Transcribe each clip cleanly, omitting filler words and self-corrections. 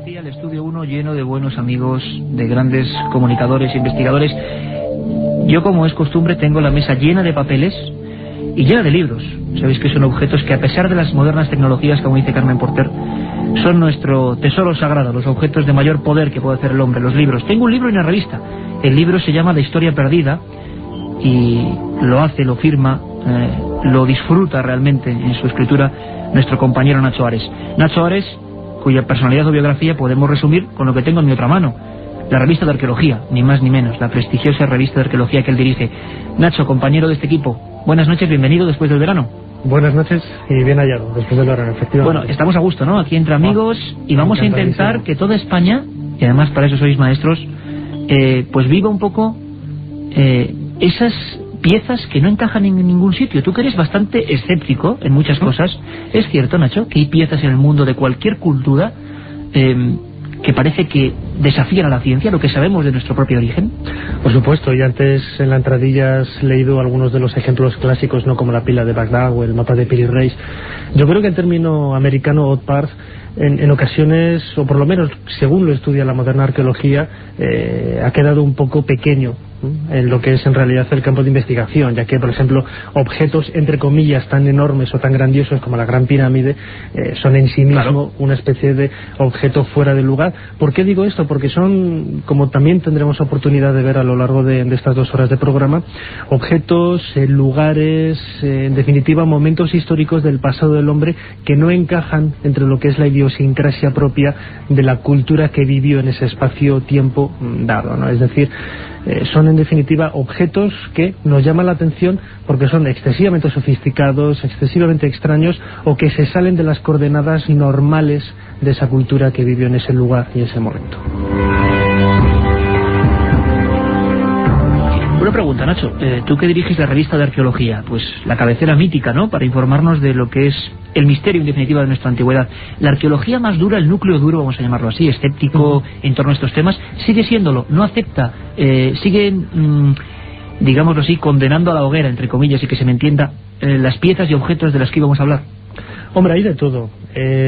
decía, el estudio 1 lleno de buenos amigos, de grandes comunicadores e investigadores. Yo, como es costumbre, tengo la mesa llena de papeles y llena de libros. Sabéis que son objetos que, a pesar de las modernas tecnologías, como dice Carmen Porter, son nuestro tesoro sagrado, los objetos de mayor poder que puede hacer el hombre, los libros. Tengo un libro y una revista. El libro se llama La Historia Perdida y lo firma, lo disfruta realmente en su escritura nuestro compañero Nacho Ares. Nacho Ares, cuya personalidad o biografía podemos resumir con lo que tengo en mi otra mano, la revista de arqueología, ni más ni menos, la prestigiosa revista de arqueología que él dirige. Nacho, compañero de este equipo, buenas noches, bienvenido después del verano. Buenas noches y bien hallado, después del verano, efectivamente. Bueno, estamos a gusto, ¿no? Aquí entre amigos, y vamos a intentar que toda España, y además para eso sois maestros, pues viva un poco esas piezas que no encajan en ningún sitio. Tú que eres bastante escéptico en muchas cosas, ¿es cierto, Nacho, que hay piezas en el mundo de cualquier cultura que parece que desafían a la ciencia, lo que sabemos de nuestro propio origen? Por supuesto, y antes en la entradilla has leído algunos de los ejemplos clásicos, no como la pila de Bagdad o el mapa de Piri Reis. Yo creo que el término americano odd parts en ocasiones, o por lo menos según lo estudia la moderna arqueología, ha quedado un poco pequeño en lo que es en realidad el campo de investigación, ya que, por ejemplo, objetos entre comillas tan enormes o tan grandiosos como la Gran Pirámide son en sí mismo una especie de objeto fuera de lugar. ¿Por qué digo esto? Porque son, como también tendremos oportunidad de ver a lo largo de estas 2 horas de programa, objetos, lugares, en definitiva momentos históricos del pasado del hombre que no encajan entre lo que es la idiosincrasia propia de la cultura que vivió en ese espacio-tiempo dado, ¿no? Es decir, son en definitiva objetos que nos llaman la atención porque son excesivamente sofisticados, excesivamente extraños, o que se salen de las coordenadas normales de esa cultura que vivió en ese lugar y ese momento. Una pregunta, Nacho, tú que diriges la revista de arqueología, pues la cabecera mítica, ¿no?, para informarnos de lo que es el misterio en definitiva de nuestra antigüedad. La arqueología más dura, el núcleo duro, vamos a llamarlo así, escéptico en torno a estos temas, sigue siéndolo, no acepta, sigue, digámoslo así, condenando a la hoguera, entre comillas, y que se me entienda, las piezas y objetos de las que íbamos a hablar. Hombre, hay de todo.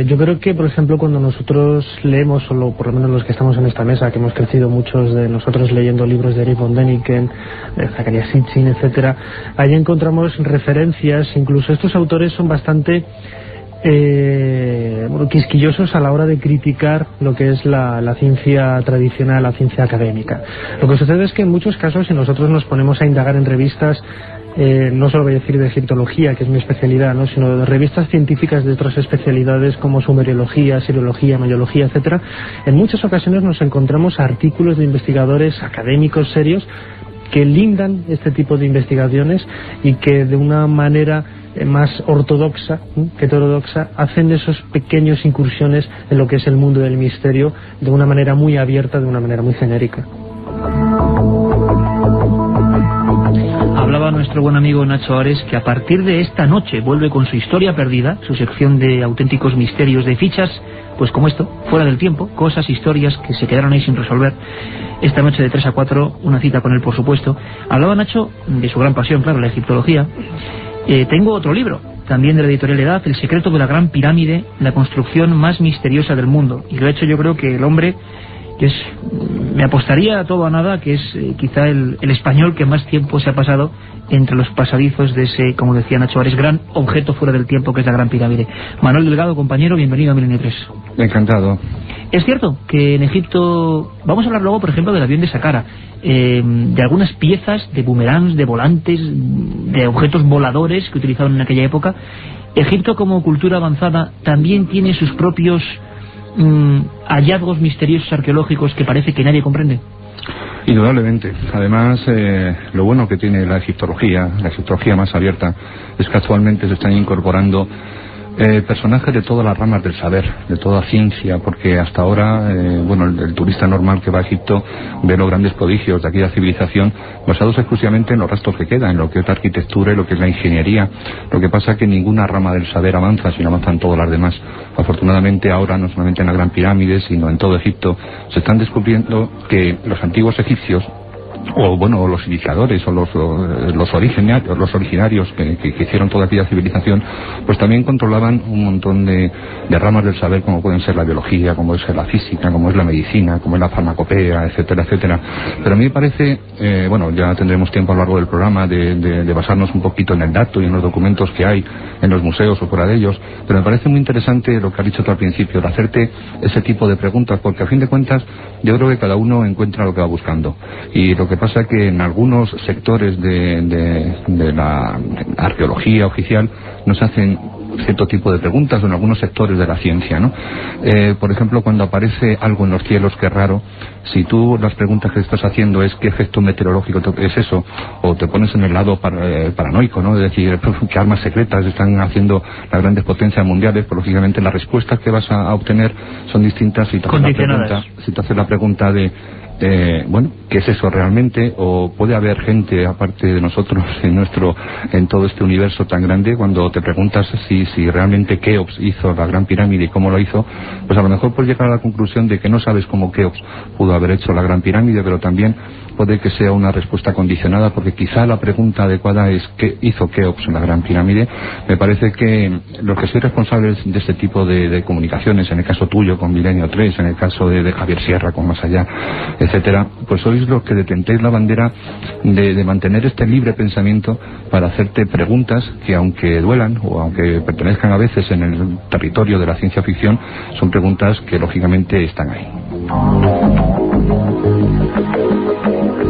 Yo creo que, por ejemplo, cuando nosotros leemos, o por lo menos los que estamos en esta mesa, que hemos crecido muchos de nosotros leyendo libros de Erich von Däniken, Zacharias Sitchin, etcétera, ahí encontramos referencias, incluso estos autores son bastante quisquillosos a la hora de criticar lo que es la ciencia tradicional, la ciencia académica. Lo que sucede es que en muchos casos, si nosotros nos ponemos a indagar en revistas, no solo voy a decir de egiptología, que es mi especialidad, ¿no?, sino de revistas científicas de otras especialidades como sumeriología, siriología, mayología, etcétera, en muchas ocasiones nos encontramos artículos de investigadores académicos serios que lindan este tipo de investigaciones y que de una manera más ortodoxa que heterodoxa hacen esos pequeños incursiones en lo que es el mundo del misterio de una manera muy abierta, de una manera muy genérica. Hablaba nuestro buen amigo Nacho Ares que a partir de esta noche vuelve con su Historia Perdida, su sección de auténticos misterios, de fichas, pues como esto, fuera del tiempo, cosas, historias que se quedaron ahí sin resolver. Esta noche de 3 a 4, una cita con él, por supuesto. Hablaba Nacho de su gran pasión, claro, la egiptología. Tengo otro libro, también de la editorial Edad, El secreto de la Gran Pirámide, la construcción más misteriosa del mundo. Y lo ha hecho, yo creo que el hombre que me apostaría a todo a nada, que es quizá el español que más tiempo se ha pasado entre los pasadizos de ese, como decía Nacho Ares, gran objeto fuera del tiempo que es la Gran Pirámide. Manuel Delgado, compañero, bienvenido a Milenio 3. Encantado. Es cierto que en Egipto, vamos a hablar luego, por ejemplo, del avión de Saqqara, de algunas piezas, de boomerangs, de volantes, de objetos voladores que utilizaban en aquella época. Egipto, como cultura avanzada, también tiene sus propios hallazgos misteriosos arqueológicos que parece que nadie comprende. Indudablemente. Además, lo bueno que tiene la egiptología más abierta, es que actualmente se están incorporando personajes de todas las ramas del saber, de toda ciencia, porque hasta ahora, el turista normal que va a Egipto ve los grandes prodigios de aquella civilización basados exclusivamente en los restos que quedan, en lo que es la arquitectura y lo que es la ingeniería. Lo que pasa es que ninguna rama del saber avanza, sino avanzan todas las demás. Afortunadamente ahora, no solamente en la Gran Pirámide, sino en todo Egipto, se están descubriendo que los antiguos egipcios o bueno, los iniciadores o los originarios que hicieron toda aquella civilización, pues también controlaban un montón de ramas del saber, como pueden ser la biología, como es la física, como es la medicina, como es la farmacopea, etcétera, etcétera. Pero a mí me parece, bueno, ya tendremos tiempo a lo largo del programa de basarnos un poquito en el dato y en los documentos que hay en los museos o fuera de ellos, pero me parece muy interesante lo que has dicho tú al principio, de hacerte ese tipo de preguntas, porque a fin de cuentas yo creo que cada uno encuentra lo que va buscando, y lo que pasa es que en algunos sectores de la arqueología oficial nos hacen cierto tipo de preguntas, o en algunos sectores de la ciencia, ¿no? Por ejemplo, cuando aparece algo en los cielos que es raro, si tú las preguntas que estás haciendo es ¿qué efecto meteorológico es eso? O te pones en el lado paranoico, ¿no? Es decir, ¿qué armas secretas están haciendo las grandes potencias mundiales? Pues lógicamente las respuestas que vas a obtener son distintas si te haces la pregunta de bueno, ¿qué es eso realmente? O puede haber gente aparte de nosotros en todo este universo tan grande. Cuando te preguntas si realmente Keops hizo la Gran Pirámide y cómo lo hizo, pues a lo mejor puedes llegar a la conclusión de que no sabes cómo Keops pudo haber hecho la Gran Pirámide, pero también puede que sea una respuesta condicionada, porque quizá la pregunta adecuada es ¿qué hizo Keops en la Gran Pirámide? Me parece que los que sois responsables de este tipo de comunicaciones, en el caso tuyo con Milenio 3, en el caso de Javier Sierra con Más Allá, etcétera, pues sois los que detentéis la bandera de mantener este libre pensamiento para hacerte preguntas que, aunque duelan o aunque pertenezcan a veces en el territorio de la ciencia ficción, son preguntas que lógicamente están ahí.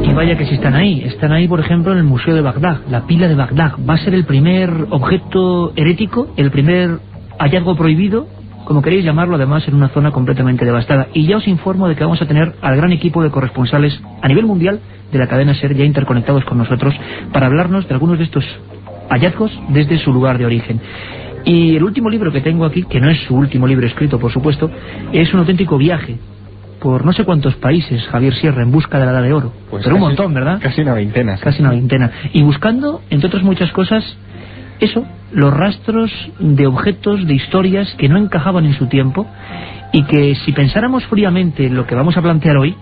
Y vaya que sí están ahí, por ejemplo, en el Museo de Bagdad, la pila de Bagdad. Va a ser el primer objeto herético, el primer hallazgo prohibido, como queréis llamarlo, además en una zona completamente devastada. Y ya os informo de que vamos a tener al gran equipo de corresponsales a nivel mundial de la cadena SER ya interconectados con nosotros para hablarnos de algunos de estos hallazgos desde su lugar de origen. Y el último libro que tengo aquí, que no es su último libro escrito, por supuesto, es un auténtico viaje por no sé cuántos países, Javier Sierra, en busca de la Edad de Oro. Pues pero un montón, ¿verdad? Casi una veintena. Sí. Casi una veintena. Y buscando, entre otras muchas cosas, eso, los rastros de objetos, de historias que no encajaban en su tiempo, y que si pensáramos fríamente en lo que vamos a plantear hoy,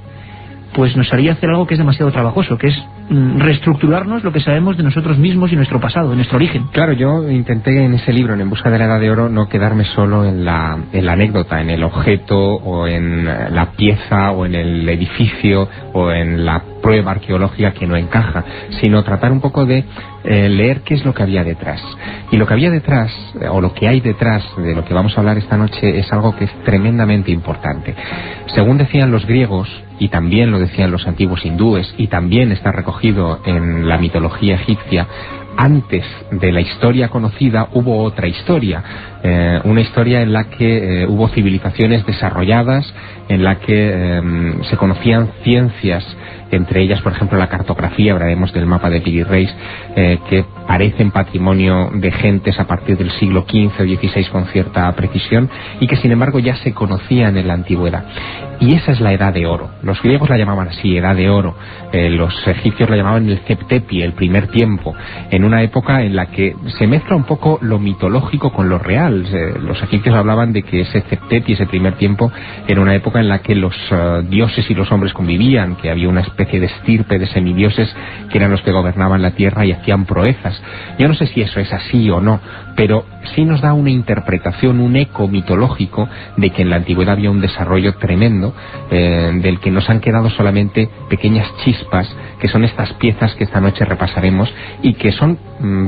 pues nos haría hacer algo que es demasiado trabajoso, que es reestructurarnos lo que sabemos de nosotros mismos y nuestro pasado, de nuestro origen. Claro, yo intenté en ese libro, En busca de la Edad de Oro, no quedarme solo en la anécdota, en el objeto, o en la pieza, o en el edificio, o en la prueba arqueológica que no encaja, sino tratar un poco de leer qué es lo que había detrás. Y lo que había detrás, o lo que hay detrás de lo que vamos a hablar esta noche, es algo que es tremendamente importante. Según decían los griegos, y también lo decían los antiguos hindúes, y también está recogido en la mitología egipcia, antes de la historia conocida hubo otra historia, una historia en la que hubo civilizaciones desarrolladas, en la que se conocían ciencias, entre ellas, por ejemplo, la cartografía. Hablaremos del mapa de Piri Reis, que parecen patrimonio de gentes a partir del siglo XV o XVI con cierta precisión, y que sin embargo ya se conocían en la antigüedad. Y esa es la Edad de Oro. Los griegos la llamaban así, Edad de Oro. Los egipcios la llamaban el Septepi, el primer tiempo, en una época en la que se mezcla un poco lo mitológico con lo real. Los egipcios hablaban de que ese Septepi, ese primer tiempo, era una época en la que los dioses y los hombres convivían, que había una especie de estirpe de semidioses que eran los que gobernaban la tierra y hacían proezas. Yo no sé si eso es así o no, pero sí nos da una interpretación, un eco mitológico de que en la antigüedad había un desarrollo tremendo, del que nos han quedado solamente pequeñas chispas, que son estas piezas que esta noche repasaremos, y que son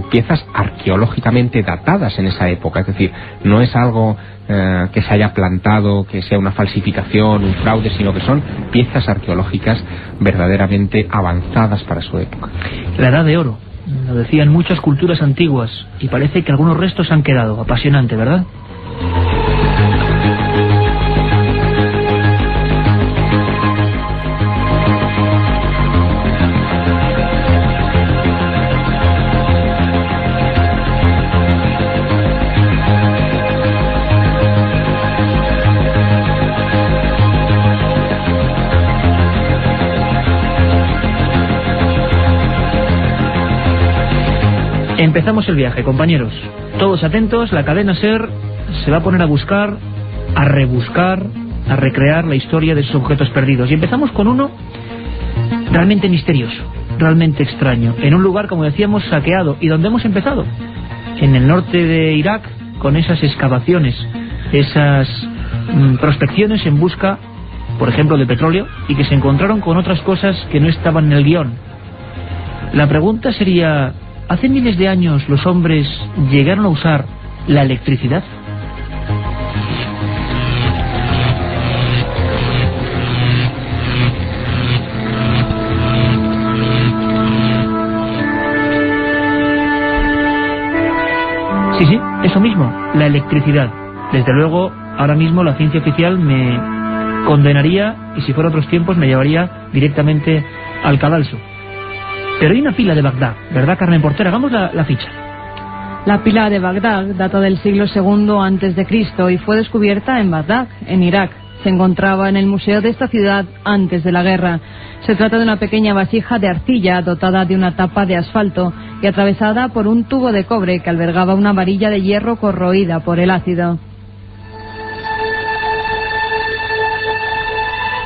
piezas arqueológicamente datadas en esa época. Es decir, no es algo que se haya plantado, que sea una falsificación, un fraude, sino que son piezas arqueológicas verdaderamente avanzadas para su época. La Edad de Oro, lo decían muchas culturas antiguas, y parece que algunos restos han quedado. Apasionante, ¿verdad? Empezamos el viaje, compañeros. Todos atentos, la cadena SER se va a poner a buscar, a rebuscar, a recrear la historia de esos objetos perdidos. Y empezamos con uno realmente misterioso, realmente extraño, en un lugar, como decíamos, saqueado, y donde hemos empezado, en el norte de Irak, con esas excavaciones, esas prospecciones en busca, por ejemplo, de petróleo, y que se encontraron con otras cosas que no estaban en el guión. La pregunta sería, ¿hace miles de años los hombres llegaron a usar la electricidad? Sí, eso mismo, la electricidad. Desde luego, ahora mismo la ciencia oficial me condenaría, y si fuera otros tiempos me llevaría directamente al cadalso. Pero hay una pila de Bagdad, ¿verdad, Carmen Porter? Hagamos la ficha. La pila de Bagdad data del siglo II a.C. y fue descubierta en Bagdad, en Irak. Se encontraba en el museo de esta ciudad antes de la guerra. Se trata de una pequeña vasija de arcilla dotada de una tapa de asfalto y atravesada por un tubo de cobre que albergaba una varilla de hierro corroída por el ácido.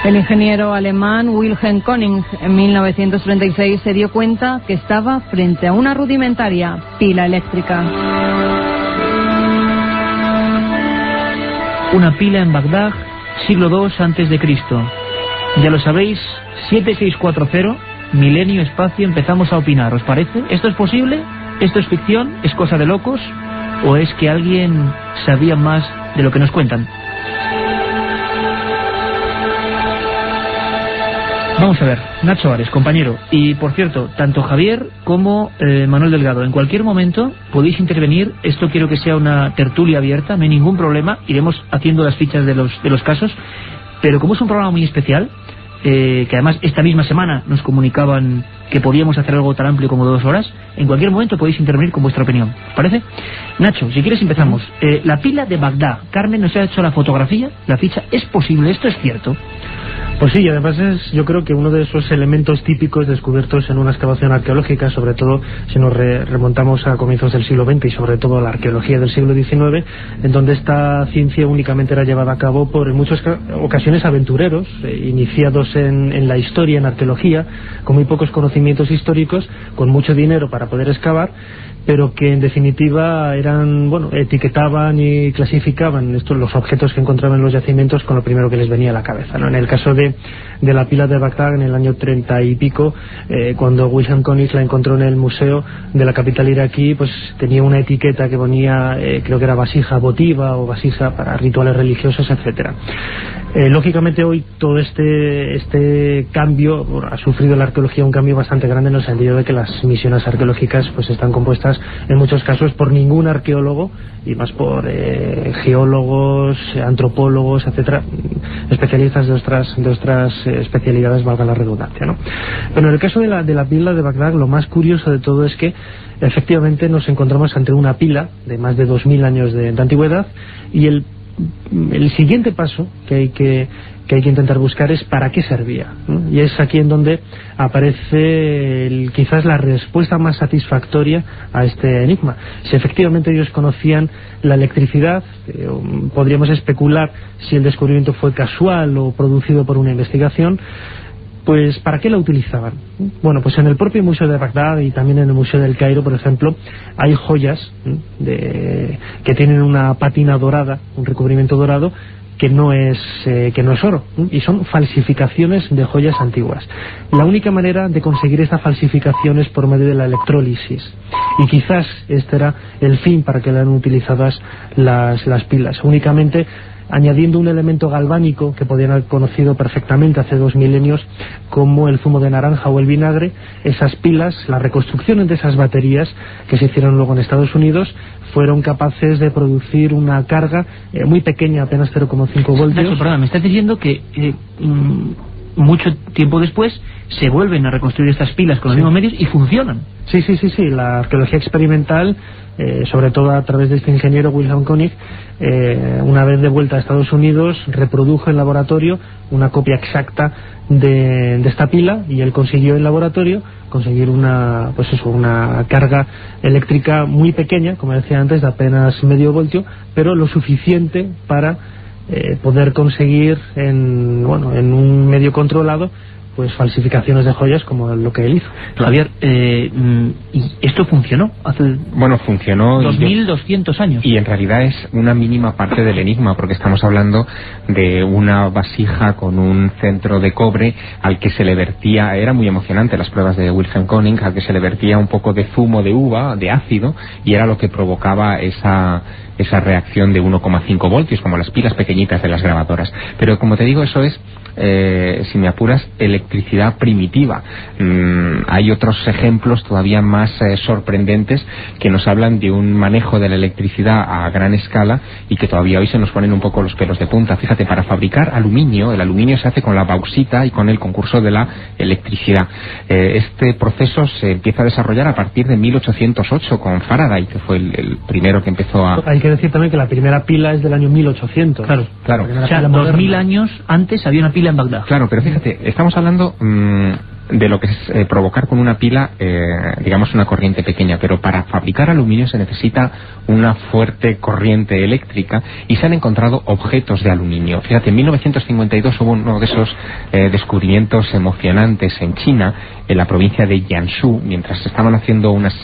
El ingeniero alemán Wilhelm König en 1936 se dio cuenta que estaba frente a una rudimentaria pila eléctrica. Una pila en Bagdad, siglo II a.C. Ya lo sabéis, 7640, milenio, espacio, empezamos a opinar. ¿Os parece? ¿Esto es posible? ¿Esto es ficción? ¿Es cosa de locos? ¿O es que alguien sabía más de lo que nos cuentan? Vamos a ver, Nacho Ares, compañero. Y por cierto, tanto Javier como Manuel Delgado, en cualquier momento podéis intervenir. Esto quiero que sea una tertulia abierta, no hay ningún problema. Iremos haciendo las fichas de los casos. Pero como es un programa muy especial, que además esta misma semana nos comunicaban que podíamos hacer algo tan amplio como 2 horas, en cualquier momento podéis intervenir con vuestra opinión. ¿Parece? Nacho, si quieres empezamos. La pila de Bagdad. Carmen nos ha hecho la fotografía, la ficha. ¿Es posible? ¿Esto es cierto? Pues sí, además es, yo creo que uno de esos elementos típicos descubiertos en una excavación arqueológica, sobre todo si nos remontamos a comienzos del siglo XX y sobre todo a la arqueología del siglo XIX, en donde esta ciencia únicamente era llevada a cabo por en muchas ocasiones aventureros, iniciados en la historia, en arqueología, con muy pocos conocimientos históricos, con mucho dinero para poder excavar, pero que en definitiva eran, etiquetaban y clasificaban los objetos que encontraban en los yacimientos con lo primero que les venía a la cabeza, ¿no? En el caso de la pila de Bagdad, en el año 30 y pico, cuando Wilhelm König la encontró en el museo de la capital iraquí, pues tenía una etiqueta que ponía, creo que era vasija votiva o vasija para rituales religiosos, etcétera. Lógicamente hoy todo este cambio, ha sufrido la arqueología un cambio bastante grande, en el sentido de que las misiones arqueológicas pues están compuestas en muchos casos por ningún arqueólogo, y más por geólogos, antropólogos, etcétera, especialistas de otras especialidades, valga la redundancia, ¿no? Pero en el caso de la pila de Bagdad, lo más curioso de todo es que efectivamente nos encontramos ante una pila de más de 2000 años de antigüedad, y el siguiente paso que hay que intentar buscar es para qué servía, ¿no? Y es aquí en donde aparece quizás la respuesta más satisfactoria a este enigma. Si efectivamente ellos conocían la electricidad, podríamos especular si el descubrimiento fue casual o producido por una investigación. Pues ¿para qué la utilizaban? Bueno, pues en el propio Museo de Bagdad y también en el Museo del Cairo, por ejemplo, hay joyas que tienen una pátina dorada, un recubrimiento dorado, que no es oro, y son falsificaciones de joyas antiguas. La única manera de conseguir esta falsificación es por medio de la electrólisis, y quizás este era el fin para que eran utilizadas las pilas, únicamente añadiendo un elemento galvánico que podían haber conocido perfectamente hace 2 milenios como el zumo de naranja o el vinagre. Esas pilas, las reconstrucciones de esas baterías que se hicieron luego en Estados Unidos, fueron capaces de producir una carga muy pequeña, apenas 0,5 voltios. Nacho, perdón, me estás diciendo que mucho tiempo después se vuelven a reconstruir estas pilas con los mismos medios y funcionan. Sí, la arqueología experimental, sobre todo a través de este ingeniero Wilhelm König, una vez de vuelta a Estados Unidos, reprodujo en laboratorio una copia exacta de esta pila, y él consiguió en laboratorio conseguir una carga eléctrica muy pequeña, como decía antes, de apenas medio voltio, pero lo suficiente para poder conseguir en un medio controlado pues falsificaciones de joyas como lo que él hizo. Javier, ¿y esto funcionó hace funcionó 2200 años? Y en realidad es una mínima parte del enigma, porque estamos hablando de una vasija con un centro de cobre al que se le vertía, era muy emocionante las pruebas de Wilhelm Koenig, al que se le vertía un poco de zumo de uva, de ácido, y era lo que provocaba esa reacción de 1,5 voltios, como las pilas pequeñitas de las grabadoras. Pero como te digo, eso es, si me apuras, electricidad primitiva. Hay otros ejemplos todavía más sorprendentes que nos hablan de un manejo de la electricidad a gran escala y que todavía hoy se nos ponen un poco los pelos de punta. Fíjate, para fabricar aluminio, el aluminio se hace con la bauxita y con el concurso de la electricidad. Este proceso se empieza a desarrollar a partir de 1808 con Faraday, que fue el primero que empezó a... Hay que decir también que la primera pila es del año 1800. Claro. O sea, 2000 años antes había una pila en Bagdad. Claro, pero fíjate, estamos hablando de lo que es provocar con una pila, digamos, una corriente pequeña, pero para fabricar aluminio se necesita una fuerte corriente eléctrica y se han encontrado objetos de aluminio. Fíjate, en 1952 hubo uno de esos descubrimientos emocionantes en China, en la provincia de Jiangsu, mientras estaban haciendo unos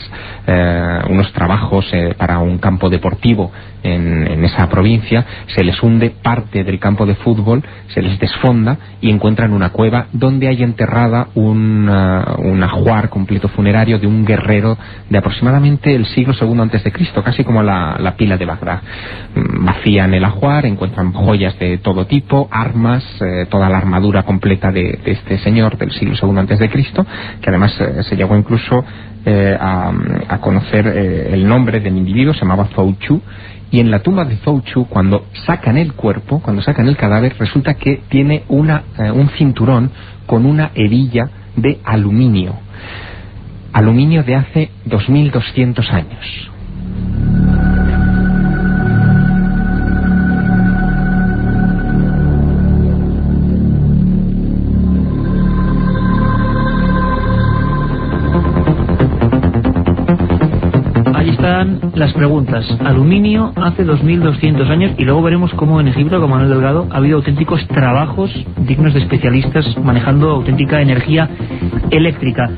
trabajos para un campo deportivo en esa provincia, se les hunde parte del campo de fútbol, se les desfonda y encuentran una cueva donde hay enterrada un ajuar completo funerario de un guerrero de aproximadamente el siglo II a.C., casi como la pila de Bagdad. Vacían el ajuar, encuentran joyas de todo tipo, armas, toda la armadura completa de este señor del siglo II a.C., que además se llegó incluso a conocer el nombre del individuo, se llamaba Zhou Chu. Y en la tumba de Zhou Chu, cuando sacan el cuerpo, cuando sacan el cadáver, resulta que tiene un cinturón con una hebilla de aluminio. Aluminio de hace 2200 años. Las preguntas. Aluminio hace 2200 años, y luego veremos cómo en Egipto, con Manuel Delgado, ha habido auténticos trabajos dignos de especialistas manejando auténtica energía eléctrica.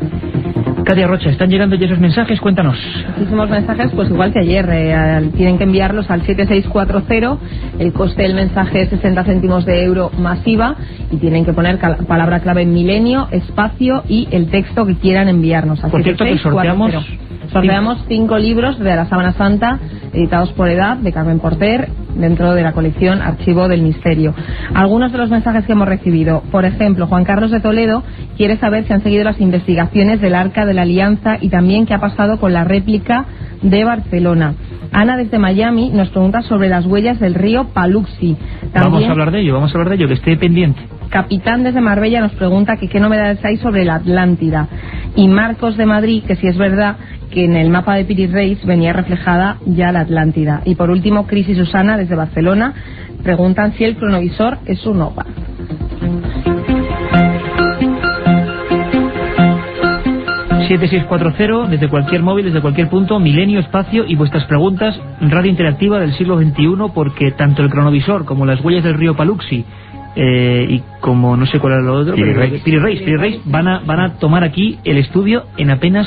Katia Rocha, ¿están llegando ya esos mensajes? Cuéntanos. Muchísimos mensajes, pues igual que ayer. Tienen que enviarlos al 7640. El coste del mensaje es 60 céntimos de euro más IVA. Y tienen que poner palabra clave milenio, espacio y el texto que quieran enviarnos. Por cierto, que sorteamos 5 libros de la Sábana Santa, editados por Edad, de Carmen Porter, dentro de la colección Archivo del Misterio. Algunos de los mensajes que hemos recibido. Por ejemplo, Juan Carlos de Toledo quiere saber si han seguido las investigaciones del Arca de la Alianza y también qué ha pasado con la réplica de Barcelona. Ana desde Miami nos pregunta sobre las huellas del río Paluxy. Vamos a hablar de ello, que esté pendiente. Capitán desde Marbella nos pregunta que qué novedades hay sobre la Atlántida. Y Marcos de Madrid, que si es verdad que en el mapa de Piri Reis venía reflejada ya la Atlántida. Y por último, Cris y Susana desde Barcelona preguntan si el cronovisor es un OVA. ...7640, desde cualquier móvil, desde cualquier punto, milenio, espacio y vuestras preguntas, radio interactiva del siglo XXI, porque tanto el cronovisor como las huellas del río Paluxy y como no sé cuál era lo otro, Piri Reis van a tomar aquí el estudio en apenas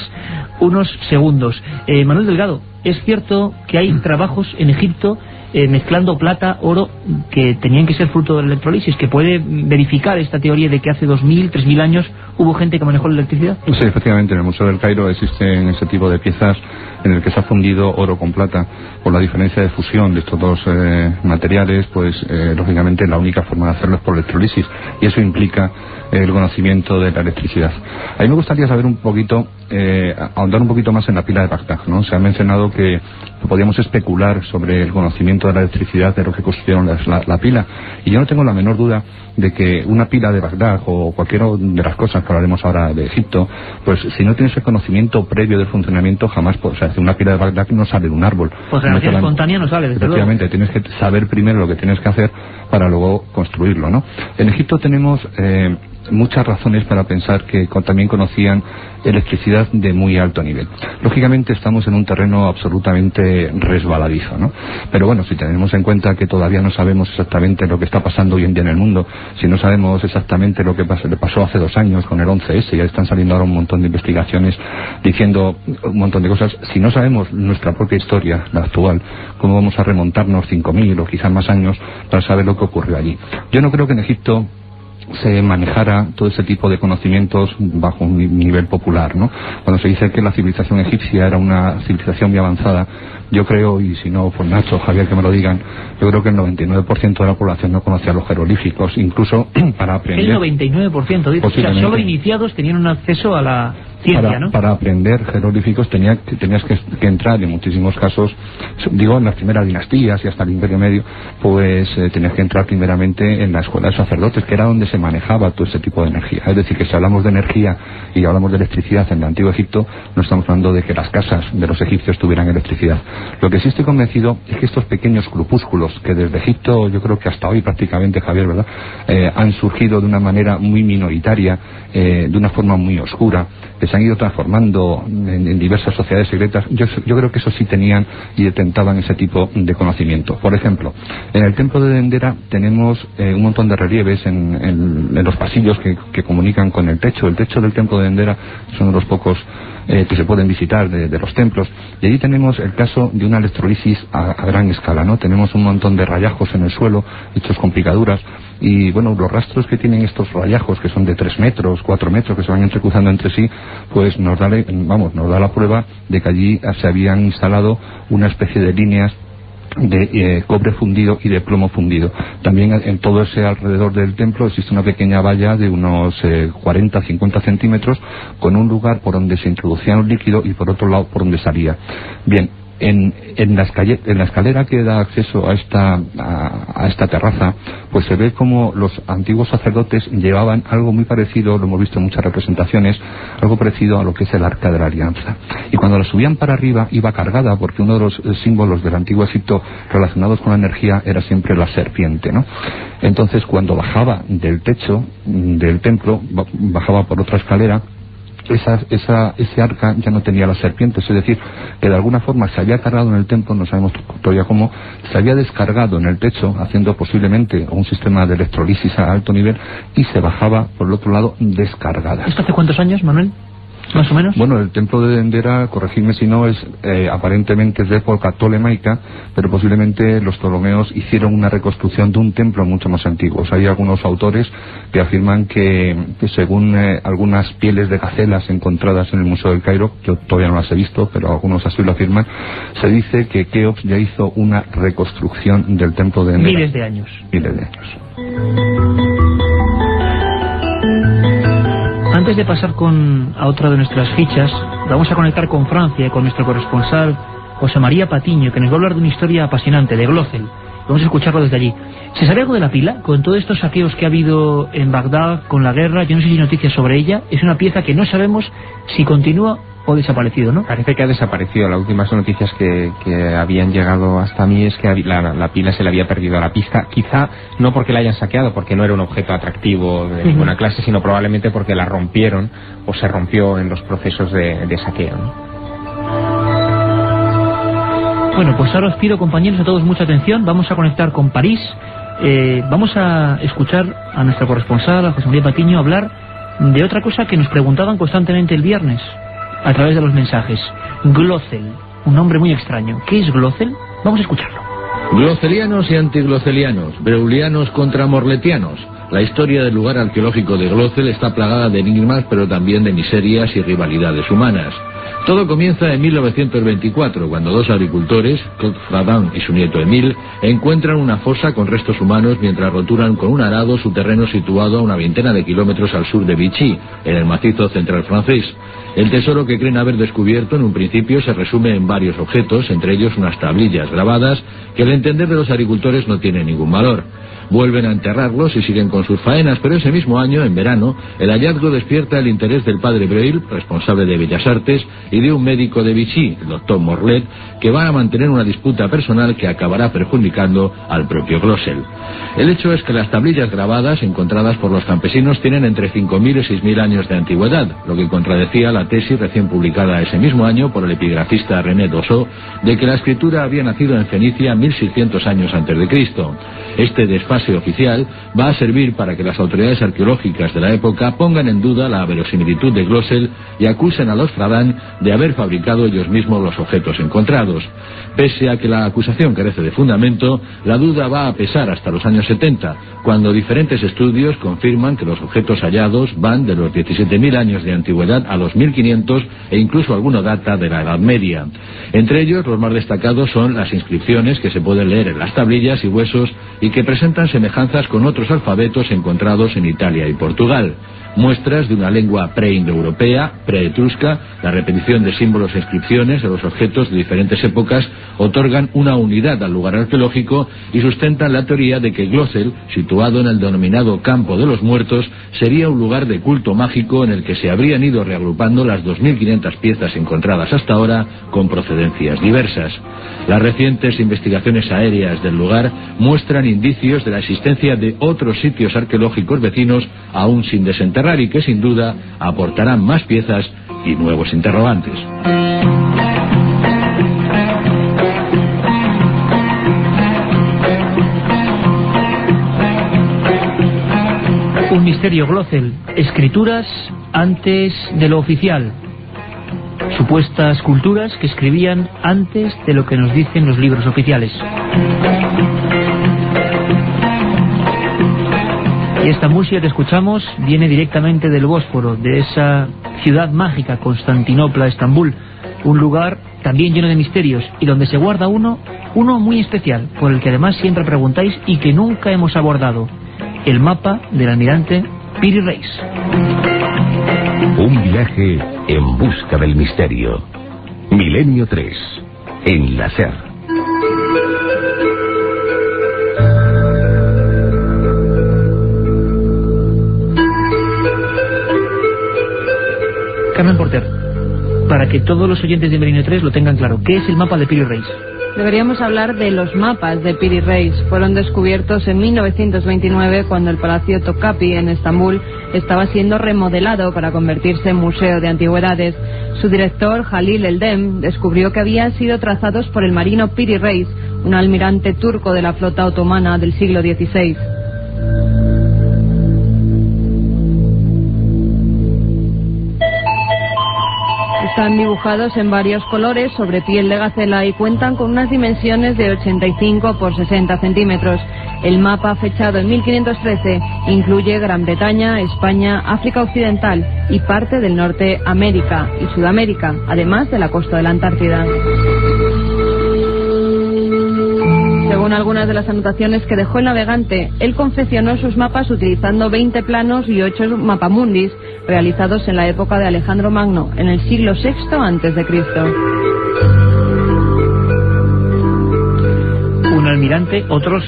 unos segundos. Manuel Delgado, ¿es cierto que hay trabajos en Egipto mezclando plata, oro, que tenían que ser fruto de la electrolisis, que puede verificar esta teoría de que hace 2000, 3000 años hubo gente que manejó la electricidad? Sí, efectivamente, en el Museo del Cairo existen ese tipo de piezas en el que se ha fundido oro con plata. Por la diferencia de fusión de estos dos materiales, pues lógicamente la única forma de hacerlo es por electrolisis, y eso implica el conocimiento de la electricidad. A mí me gustaría saber un poquito, ahondar un poquito más en la pila de Bagdad, ¿no? Se ha mencionado que podíamos especular sobre el conocimiento de la electricidad de los que construyeron la pila, y yo no tengo la menor duda de que una pila de Bagdad o cualquiera de las cosas que hablaremos ahora de Egipto, pues si no tienes el conocimiento previo del funcionamiento, jamás, o sea, una pila de Bagdad no sale de un árbol. Pues la energía espontánea no sale, desde efectivamente, luego. Tienes que saber primero lo que tienes que hacer para luego construirlo, ¿no? En Egipto tenemos muchas razones para pensar que también conocían electricidad de muy alto nivel. Lógicamente estamos en un terreno absolutamente resbaladizo, ¿no? Pero bueno, si tenemos en cuenta que todavía no sabemos exactamente lo que está pasando hoy en día en el mundo, si no sabemos exactamente lo que le pasó hace 2 años con el 11S, ya están saliendo ahora un montón de investigaciones diciendo un montón de cosas, si no sabemos nuestra propia historia, la actual, cómo vamos a remontarnos 5.000 o quizás más años para saber lo que ocurrió allí. Yo no creo que en Egipto se manejara todo ese tipo de conocimientos bajo un nivel popular, ¿no? Cuando se dice que la civilización egipcia era una civilización muy avanzada, yo creo, y si no, pues Nacho, Javier, que me lo digan, yo creo que el 99% de la población no conocía los jeroglíficos, incluso para aprender. El 99%, dice, o sea, solo iniciados tenían un acceso a la ciencia, ¿no? Para aprender jeroglíficos tenías que entrar, en muchísimos casos, digo, en las primeras dinastías y hasta el Imperio Medio, pues tenías que entrar primeramente en la escuela de sacerdotes, que era donde se manejaba todo ese tipo de energía. Es decir, que si hablamos de energía y hablamos de electricidad en el Antiguo Egipto, no estamos hablando de que las casas de los egipcios tuvieran electricidad. Lo que sí estoy convencido es que estos pequeños grupúsculos, que desde Egipto, yo creo que hasta hoy prácticamente, Javier, ¿verdad?, han surgido de una manera muy minoritaria, de una forma muy oscura, que se han ido transformando en diversas sociedades secretas. Yo creo que eso sí tenían y detentaban ese tipo de conocimiento. Por ejemplo, en el templo de Dendera tenemos un montón de relieves en los pasillos que comunican con el techo. El techo del templo de Dendera es uno de los pocos que se pueden visitar de los templos, y allí tenemos el caso de una electrolisis a gran escala, ¿no? Tenemos un montón de rayajos en el suelo hechos con picaduras, y bueno, los rastros que tienen estos rayajos, que son de 3 metros, 4 metros, que se van entrecruzando entre sí, pues nos da la prueba de que allí se habían instalado una especie de líneas de cobre fundido y de plomo fundido. También en todo ese alrededor del templo existe una pequeña valla de unos 40-50 centímetros, con un lugar por donde se introducía un líquido y por otro lado por donde salía. Bien, en la escalera que da acceso a esta terraza, pues se ve como los antiguos sacerdotes llevaban algo muy parecido, lo hemos visto en muchas representaciones, algo parecido a lo que es el Arca de la Alianza. Y cuando la subían para arriba iba cargada, porque uno de los símbolos del antiguo Egipto relacionados con la energía era siempre la serpiente, ¿no? Entonces, cuando bajaba del techo del templo, bajaba por otra escalera, ese arca ya no tenía las serpientes, es decir, que de alguna forma se había cargado en el templo, no sabemos todavía cómo, se había descargado en el techo, haciendo posiblemente un sistema de electrolisis a alto nivel, y se bajaba por el otro lado descargada. ¿Esto hace cuántos años, Manuel? ¿Más o menos? Bueno, el templo de Dendera, corregidme si no, es aparentemente es de época tolemaica, pero posiblemente los ptolomeos hicieron una reconstrucción de un templo mucho más antiguo. Hay algunos autores que afirman que según algunas pieles de gacelas encontradas en el Museo del Cairo, yo todavía no las he visto, pero algunos así lo afirman, se dice que Keops ya hizo una reconstrucción del templo de Dendera. Miles de años. Miles de años. Antes de pasar a otra de nuestras fichas, vamos a conectar con Francia, con nuestro corresponsal José María Patiño, que nos va a hablar de una historia apasionante, de Glocel. Vamos a escucharlo desde allí. ¿Se sabe algo de la pila? Con todos estos saqueos que ha habido en Bagdad, con la guerra, yo no sé si hay noticias sobre ella. Es una pieza que no sabemos si continúa o desaparecido, ¿no? Parece que ha desaparecido. Las últimas noticias que habían llegado hasta mí es que la pila se le había perdido a la pista. Quizá no porque la hayan saqueado, porque no era un objeto atractivo de ninguna clase, sino probablemente porque la rompieron o se rompió en los procesos de saqueo, ¿no? Bueno, pues ahora os pido, compañeros, a todos mucha atención. Vamos a conectar con París. Vamos a escuchar a nuestro corresponsal, a José María Patiño, hablar de otra cosa que nos preguntaban constantemente el viernes a través de los mensajes. Glocel, un nombre muy extraño. ¿Qué es Glocel? Vamos a escucharlo. Glocelianos y antiglocelianos, breulianos contra morletianos. La historia del lugar arqueológico de Glocel está plagada de enigmas, pero también de miserias y rivalidades humanas. Todo comienza en 1924, cuando dos agricultores, Claude Fradin y su nieto Émile, encuentran una fosa con restos humanos mientras roturan con un arado su terreno situado a una veintena de kilómetros al sur de Vichy, en el macizo central francés. El tesoro que creen haber descubierto en un principio se resume en varios objetos, entre ellos unas tablillas grabadas que al entender de los agricultores no tienen ningún valor. Vuelven a enterrarlos y siguen con sus faenas, pero ese mismo año, en verano, el hallazgo despierta el interés del padre Breuil, responsable de Bellas Artes, y de un médico de Vichy, el doctor Morlet, que va a mantener una disputa personal que acabará perjudicando al propio Glossel. El hecho es que las tablillas grabadas encontradas por los campesinos tienen entre 5.000 y 6.000 años de antigüedad, lo que contradecía la tesis recién publicada ese mismo año por el epigrafista René Dossot de que la escritura había nacido en Fenicia 1.600 años antes de Cristo. Este desfase oficial va a servir para que las autoridades arqueológicas de la época pongan en duda la verosimilitud de Glossel y acusen a los Fradin de haber fabricado ellos mismos los objetos encontrados. Pese a que la acusación carece de fundamento, la duda va a pesar hasta los años 70, cuando diferentes estudios confirman que los objetos hallados van de los 17.000 años de antigüedad a los 1.500 e incluso alguno data de la Edad Media. Entre ellos, los más destacados son las inscripciones que se pueden leer en las tablillas y huesos y que presentan semejanzas con otros alfabetos encontrados en Italia y Portugal. Muestras de una lengua preindoeuropea, preetrusca, la repetición de símbolos e inscripciones de los objetos de diferentes épocas otorgan una unidad al lugar arqueológico y sustentan la teoría de que Glossel, situado en el denominado Campo de los Muertos, sería un lugar de culto mágico en el que se habrían ido reagrupando las 2.500 piezas encontradas hasta ahora con procedencias diversas. Las recientes investigaciones aéreas del lugar muestran indicios de la existencia de otros sitios arqueológicos vecinos aún sin desenterrar y que sin duda aportarán más piezas y nuevos interrogantes. Un misterio, Glossel. Escrituras antes de lo oficial. Supuestas culturas que escribían antes de lo que nos dicen los libros oficiales. Y esta música que escuchamos viene directamente del Bósforo, de esa ciudad mágica, Constantinopla, Estambul, un lugar también lleno de misterios y donde se guarda uno muy especial, por el que además siempre preguntáis y que nunca hemos abordado: el mapa del almirante Piri Reis. Un viaje en busca del misterio. Milenio 3, en la SER. Carmen Porter, para que todos los oyentes de Milenio 3 lo tengan claro, ¿qué es el mapa de Piri Reis? Deberíamos hablar de los mapas de Piri Reis. Fueron descubiertos en 1929 cuando el Palacio Topkapi en Estambul estaba siendo remodelado para convertirse en museo de antigüedades. Su director, Halil Eldem, descubrió que habían sido trazados por el marino Piri Reis, un almirante turco de la flota otomana del siglo XVI. Están dibujados en varios colores sobre piel de gacela y cuentan con unas dimensiones de 85 por 60 centímetros. El mapa, fechado en 1513, incluye Gran Bretaña, España, África Occidental y parte del Norte América y Sudamérica, además de la costa de la Antártida. Según algunas de las anotaciones que dejó el navegante, él confeccionó sus mapas utilizando 20 planos y 8 mapamundis realizados en la época de Alejandro Magno, en el siglo VI a.C. Un almirante, otros,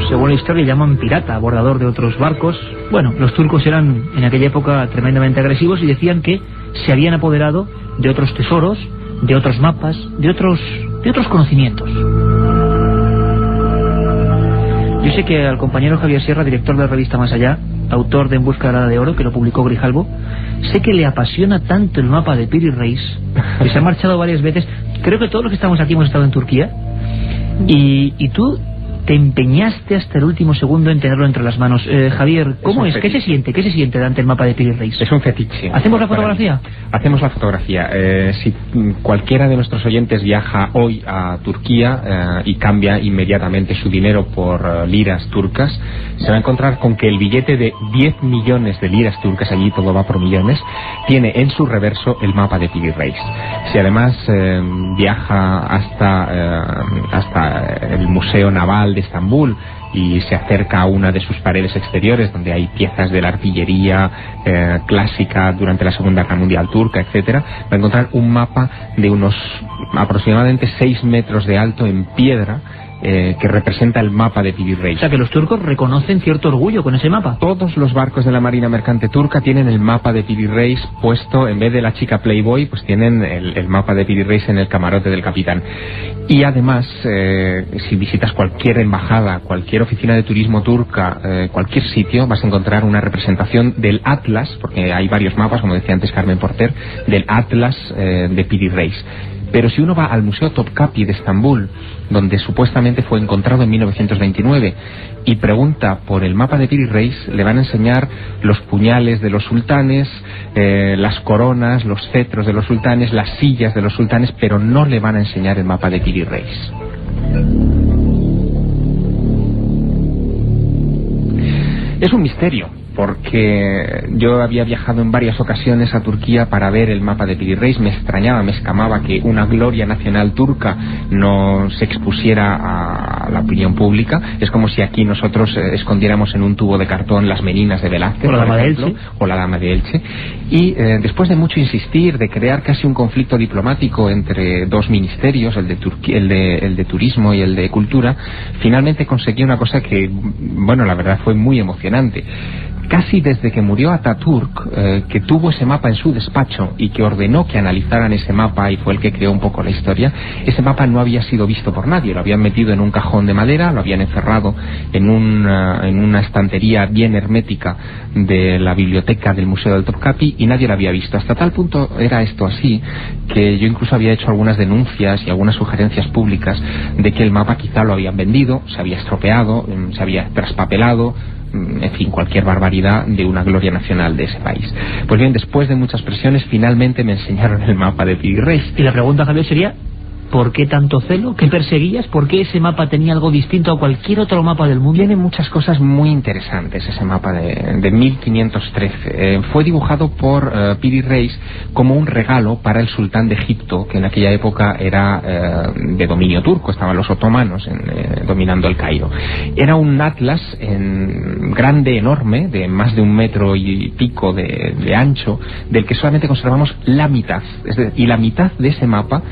según la historia, llaman pirata, abordador de otros barcos. Bueno, los turcos eran en aquella época tremendamente agresivos y decían que se habían apoderado de otros tesoros, de otros mapas, de otros conocimientos. Yo sé que al compañero Javier Sierra, director de la revista Más Allá, autor de En busca de la Edad de Oro, que lo publicó Grijalbo, sé que le apasiona tanto el mapa de Piri Reis, que se ha marchado varias veces. Creo que todos los que estamos aquí hemos estado en Turquía, y tú te empeñaste hasta el último segundo en tenerlo entre las manos. Javier, ¿cómo es? ¿Qué se siente? ¿Qué se siente ante el mapa de Piri Reis? Es un fetiche. ¿Hacemos la fotografía? Hacemos la fotografía. Si cualquiera de nuestros oyentes viaja hoy a Turquía y cambia inmediatamente su dinero por liras turcas, se va a encontrar con que el billete de 10 millones de liras turcas, allí todo va por millones, tiene en su reverso el mapa de Piri Reis. Si además viaja hasta el Museo Naval de Estambul y se acerca a una de sus paredes exteriores donde hay piezas de la artillería clásica durante la Segunda Guerra Mundial turca, etcétera, va a encontrar un mapa de unos aproximadamente 6 metros de alto en piedra, que representa el mapa de Piri Reis. O sea, que los turcos reconocen cierto orgullo con ese mapa. Todos los barcos de la Marina Mercante turca tienen el mapa de Piri Reis puesto, en vez de la chica Playboy, pues tienen el mapa de Piri Reis en el camarote del capitán. Y además, si visitas cualquier embajada, cualquier oficina de turismo turca, cualquier sitio, vas a encontrar una representación del Atlas, porque hay varios mapas, como decía antes Carmen Porter, del Atlas de Piri Reis. Pero si uno va al Museo Topkapi de Estambul, donde supuestamente fue encontrado en 1929, y pregunta por el mapa de Piri Reis, le van a enseñar los puñales de los sultanes, las coronas, los cetros de los sultanes, las sillas de los sultanes, pero no le van a enseñar el mapa de Piri Reis. Es un misterio, porque yo había viajado en varias ocasiones a Turquía para ver el mapa de Piri Reis. Me extrañaba, me escamaba que una gloria nacional turca no se expusiera a la opinión pública. Es como si aquí nosotros escondiéramos en un tubo de cartón las meninas de Velázquez, o la Dama de Elche, o la Dama de Elche. Y después de mucho insistir, de crear casi un conflicto diplomático entre dos ministerios, el de turismo y el de cultura, finalmente conseguí una cosa que, bueno, la verdad fue muy emocionante. Casi desde que murió Ataturk, que tuvo ese mapa en su despacho y que ordenó que analizaran ese mapa, y fue el que creó un poco la historia, ese mapa no había sido visto por nadie. Lo habían metido en un cajón de madera, lo habían encerrado en una estantería bien hermética de la biblioteca del Museo del Topkapi, y nadie lo había visto. Hasta tal punto era esto así, que yo incluso había hecho algunas denuncias y algunas sugerencias públicas de que el mapa quizá lo habían vendido, se había estropeado, se había traspapelado, en fin, cualquier barbaridad de una gloria nacional de ese país. Pues bien, después de muchas presiones, finalmente me enseñaron el mapa de Piri Reis. Y la pregunta, Javier, sería: ¿por qué tanto celo? ¿Qué perseguías? ¿Por qué ese mapa tenía algo distinto a cualquier otro mapa del mundo? Tiene muchas cosas muy interesantes ese mapa de 1513. Fue dibujado por Piri Reis como un regalo para el sultán de Egipto, que en aquella época era de dominio turco, estaban los otomanos dominando el Cairo. Era un atlas grande, enorme, de más de 1 metro y pico de ancho, del que solamente conservamos la mitad. Y la mitad de ese mapa,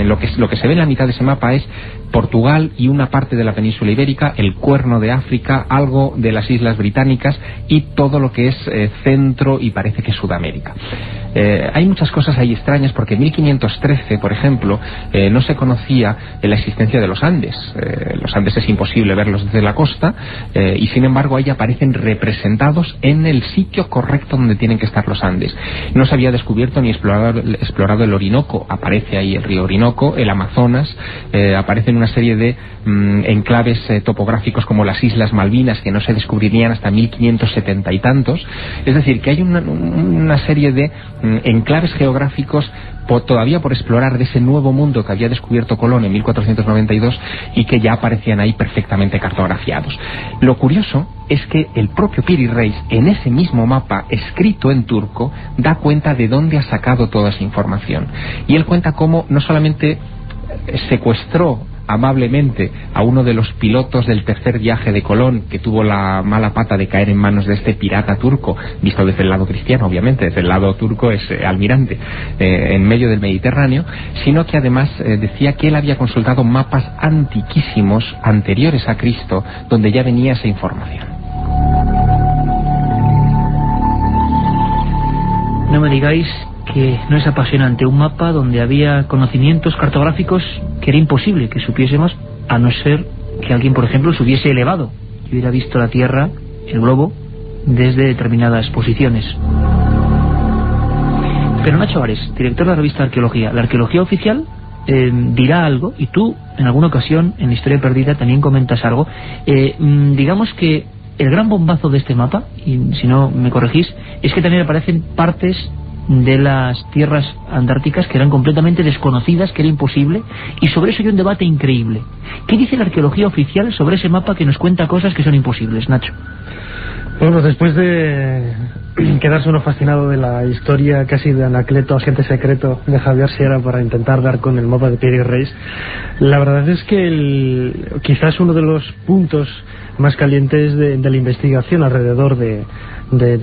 lo que se ve en la mitad de ese mapa es Portugal y una parte de la península ibérica, el Cuerno de África, algo de las Islas Británicas y todo lo que es Centro y parece que Sudamérica. Hay muchas cosas ahí extrañas, porque en 1513, por ejemplo, no se conocía de la existencia de los Andes. Los Andes es imposible verlos desde la costa, y sin embargo ahí aparecen representados en el sitio correcto donde tienen que estar los Andes. No se había descubierto ni explorado el Orinoco, aparece ahí el río Orinoco, el Amazonas, aparecen una serie de enclaves topográficos como las Islas Malvinas, que no se descubrirían hasta 1570 y tantos. Es decir, que hay una serie de enclaves geográficos todavía por explorar de ese nuevo mundo que había descubierto Colón en 1492 y que ya aparecían ahí perfectamente cartografiados. Lo curioso es que el propio Piri Reis, en ese mismo mapa escrito en turco, da cuenta de dónde ha sacado toda esa información. Y él cuenta cómo no solamente secuestró amablemente a uno de los pilotos del tercer viaje de Colón, que tuvo la mala pata de caer en manos de este pirata turco, visto desde el lado cristiano, obviamente, desde el lado turco es almirante, en medio del Mediterráneo, sino que además decía que él había consultado mapas antiquísimos, anteriores a Cristo, donde ya venía esa información. No me digáis que no es apasionante un mapa donde había conocimientos cartográficos que era imposible que supiésemos, a no ser que alguien, por ejemplo, se hubiese elevado y hubiera visto la Tierra, el globo, desde determinadas posiciones. Pero Nacho Ares, director de la revista Arqueología, la arqueología oficial dirá algo, y tú en alguna ocasión en Historia Perdida también comentas algo. Digamos que el gran bombazo de este mapa, y si no me corregís, es que también aparecen partes de las tierras antárticas que eran completamente desconocidas, que era imposible, y sobre eso hay un debate increíble. ¿Qué dice la arqueología oficial sobre ese mapa que nos cuenta cosas que son imposibles, Nacho? Bueno, después de quedarse uno fascinado de la historia casi de Anacleto, agente secreto de Javier Sierra, para intentar dar con el mapa de Piri Reis, la verdad es que quizás uno de los puntos más calientes de la investigación alrededor de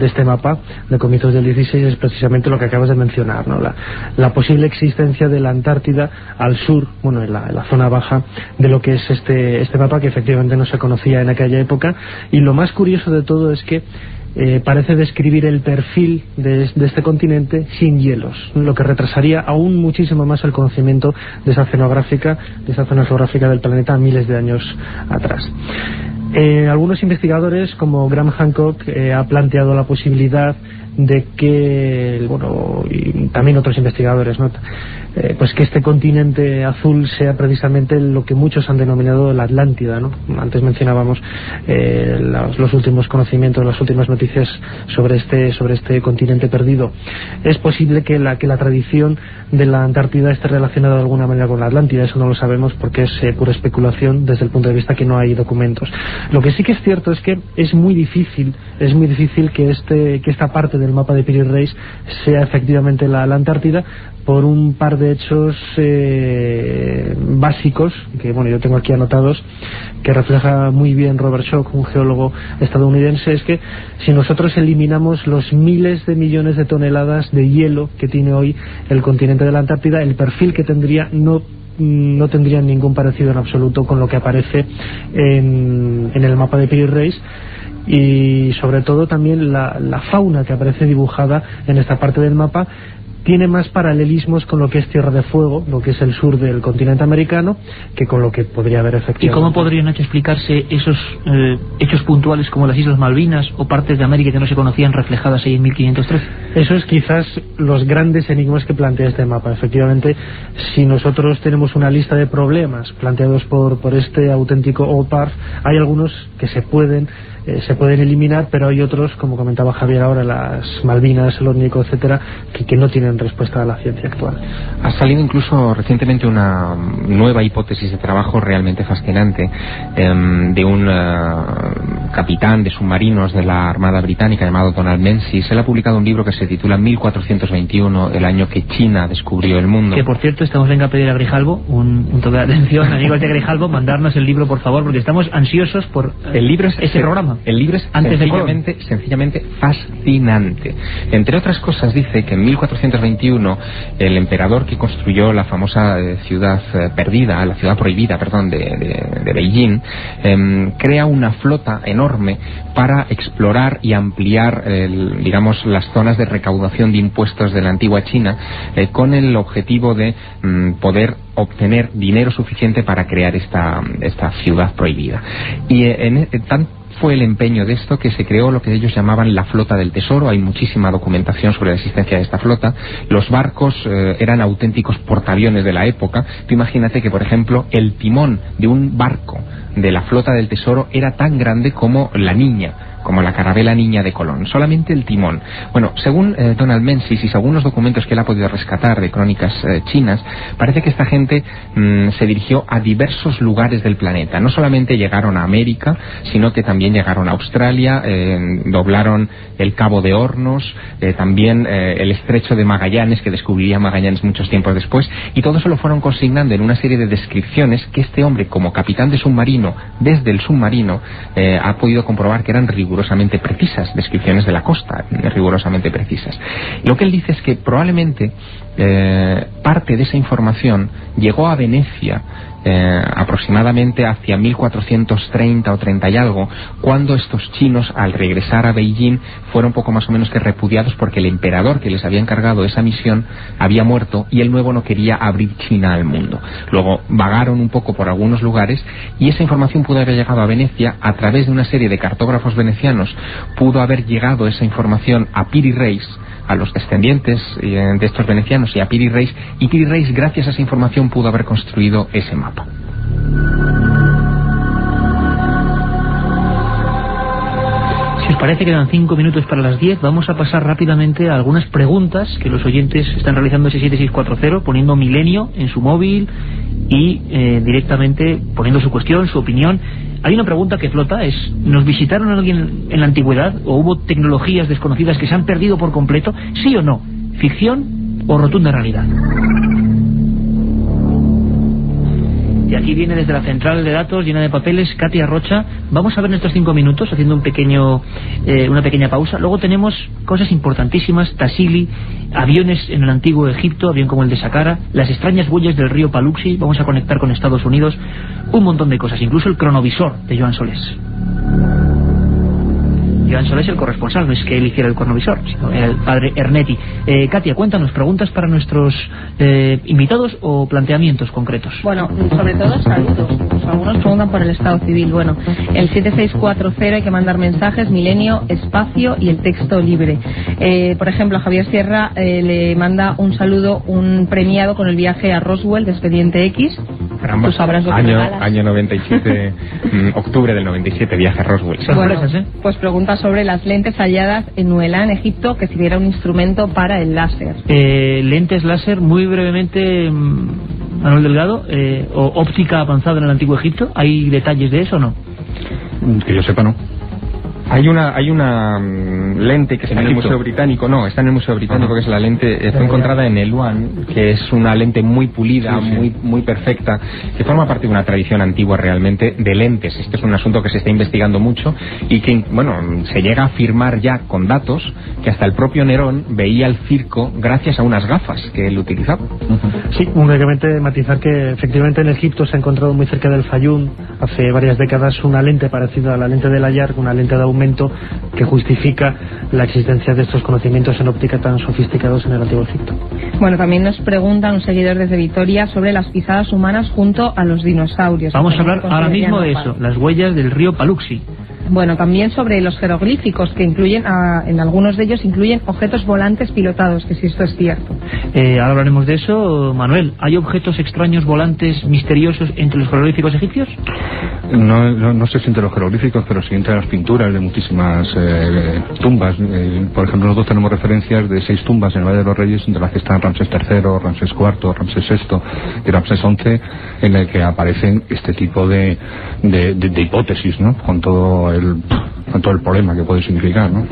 este mapa de comienzos del 16 es precisamente lo que acabas de mencionar, ¿no? La posible existencia de la Antártida al sur, bueno, en la zona baja de lo que es este mapa, que efectivamente no se conocía en aquella época. Y lo más curioso de todo es que parece describir el perfil de este continente sin hielos, lo que retrasaría aún muchísimo más el conocimiento de esa zona geográfica del planeta miles de años atrás. Algunos investigadores, como Graham Hancock, ha planteado la posibilidad de que, bueno, y también otros investigadores, ¿no?, pues que este continente azul sea precisamente lo que muchos han denominado la Atlántida, ¿no? Antes mencionábamos los últimos conocimientos, las últimas noticias sobre este continente perdido. Es posible que la tradición de la Antártida esté relacionada de alguna manera con la Atlántida. Eso no lo sabemos porque es pura especulación desde el punto de vista que no hay documentos. Lo que sí que es cierto es que es muy difícil que esta parte del mapa de Piri Reis sea efectivamente la Antártida, por un par de hechos básicos que, bueno, yo tengo aquí anotados, que refleja muy bien Robert Schoch, un geólogo estadounidense. Es que si nosotros eliminamos los miles de millones de toneladas de hielo que tiene hoy el continente de la Antártida, el perfil que tendría no tendría ningún parecido en absoluto con lo que aparece en el mapa de Piri Reis. Y sobre todo también la fauna que aparece dibujada en esta parte del mapa tiene más paralelismos con lo que es Tierra de Fuego, lo que es el sur del continente americano, que con lo que podría haber efectivamente. ¿Y cómo podrían explicarse esos hechos puntuales como las Islas Malvinas o partes de América que no se conocían reflejadas ahí en 1513? Eso es quizás los grandes enigmas que plantea este mapa. Efectivamente, si nosotros tenemos una lista de problemas planteados por este auténtico Old Parth, hay algunos que se pueden eliminar, pero hay otros, como comentaba Javier ahora, las Malvinas, el Órnico, etcétera, que no tienen respuesta a la ciencia actual. Ha salido incluso recientemente una nueva hipótesis de trabajo realmente fascinante de un capitán de submarinos de la Armada Británica llamado Donald Menzies. Él ha publicado un libro que se titula 1421, el año que China descubrió el mundo. Que por cierto, estamos a pedir a Grijalbo un toque de atención, amigos de Grijalbo, mandarnos el libro, por favor, porque estamos ansiosos por el libro ese programa. El libro es sencillamente fascinante. Entre otras cosas dice que en 1421 el emperador que construyó la famosa ciudad perdida, la ciudad prohibida, perdón, de Beijing, crea una flota enorme para explorar y ampliar, digamos, las zonas de recaudación de impuestos de la antigua China, con el objetivo de poder obtener dinero suficiente para crear esta ciudad prohibida. Y fue el empeño de esto que se creó lo que ellos llamaban la flota del tesoro. Hay muchísima documentación sobre la existencia de esta flota. Los barcos eran auténticos portaaviones de la época. Tú imagínate que, por ejemplo, el timón de un barco de la flota del tesoro era tan grande como la Niña, como la carabela Niña de Colón, solamente el timón. Bueno, según Donald Menzies y según los documentos que él ha podido rescatar de crónicas chinas, parece que esta gente se dirigió a diversos lugares del planeta. No solamente llegaron a América, sino que también llegaron a Australia, doblaron el Cabo de Hornos, también el Estrecho de Magallanes, que descubriría Magallanes muchos tiempos después, y todo eso lo fueron consignando en una serie de descripciones que este hombre, como capitán de submarino, desde el submarino, ha podido comprobar que eran rigurosamente precisas, descripciones de la costa rigurosamente precisas. Lo que él dice es que probablemente parte de esa información llegó a Venecia aproximadamente hacia 1430 o 30 y algo, cuando estos chinos, al regresar a Beijing, fueron poco más o menos que repudiados porque el emperador que les había encargado esa misión había muerto y el nuevo no quería abrir China al mundo. Luego vagaron un poco por algunos lugares y esa información pudo haber llegado a Venecia a través de una serie de cartógrafos venecianos. Pudo haber llegado esa información a Piri Reis, a los descendientes de estos venecianos, y a Piri Reis, y Piri Reis, gracias a esa información, pudo haber construido ese mapa. Si os parece, quedan 5 minutos para las 10. Vamos a pasar rápidamente a algunas preguntas que los oyentes están realizando ese 7640, poniendo Milenio en su móvil y directamente poniendo su cuestión, su opinión. Hay una pregunta que flota, es, ¿nos visitaron a alguien en la antigüedad o hubo tecnologías desconocidas que se han perdido por completo? ¿Sí o no? ¿Ficción o rotunda realidad? Y aquí viene desde la central de datos llena de papeles Katia Rocha. Vamos a ver en estos 5 minutos, haciendo una pequeña pausa. Luego tenemos cosas importantísimas: Tassili, aviones en el antiguo Egipto, avión como el de Saqqara, las extrañas huellas del río Paluxy. Vamos a conectar con Estados Unidos, un montón de cosas, incluso el cronovisor de Joan Solés. Joan Solés, el corresponsal, no es que él hiciera el cronovisor, sino el padre Ernetti. Katia, cuéntanos, ¿preguntas para nuestros invitados o planteamientos concretos? Bueno, sobre todo saludos. Algunos preguntan por el estado civil. Bueno, el 7640 hay que mandar mensajes, milenio, espacio y el texto libre. Por ejemplo, a Javier Sierra le manda un saludo, un premiado con el viaje a Roswell de Expediente X. Tú sabrás lo que año 97, octubre del 97, viaje a Roswell. Bueno, pues pregunta sobre las lentes halladas en Nuelá, en Egipto, que sirviera un instrumento para el láser. Lentes láser, muy brevemente, Manuel Delgado, o óptica avanzada en el antiguo Egipto. ¿Hay detalles de eso o no? Que yo sepa, no. Hay una lente que está en el Museo Británico, está en el Museo Británico, que es la lente, fue encontrada en Eluan, que es una lente muy pulida, muy perfecta, que forma parte de una tradición antigua realmente de lentes. Este es un asunto que se está investigando mucho y que, bueno, se llega a afirmar ya con datos que hasta el propio Nerón veía el circo gracias a unas gafas que él utilizaba. Sí, únicamente matizar que efectivamente en Egipto se ha encontrado muy cerca del Fayum hace varias décadas una lente parecida a la lente de Layard, una lente de aumento que justifica la existencia de estos conocimientos en óptica tan sofisticados en el antiguo Egipto. Bueno, también nos preguntan un seguidor desde Vitoria sobre las pisadas humanas junto a los dinosaurios. Vamos a hablar ahora mismo de eso, las huellas del río Paluxy. Bueno, también sobre los jeroglíficos, que incluyen, en algunos de ellos incluyen objetos volantes pilotados, que si esto es cierto. Ahora hablaremos de eso. Manuel, ¿hay objetos extraños volantes misteriosos entre los jeroglíficos egipcios? No sé si entre los jeroglíficos, pero sí entre las pinturas de muchísimas tumbas. Por ejemplo, nosotros tenemos referencias de 6 tumbas en el Valle de los Reyes, entre las que están Ramsés III, Ramsés IV, Ramsés VI y Ramsés XI, en el que aparecen este tipo de hipótesis, ¿no? Con todo el problema que puede significar, ¿no?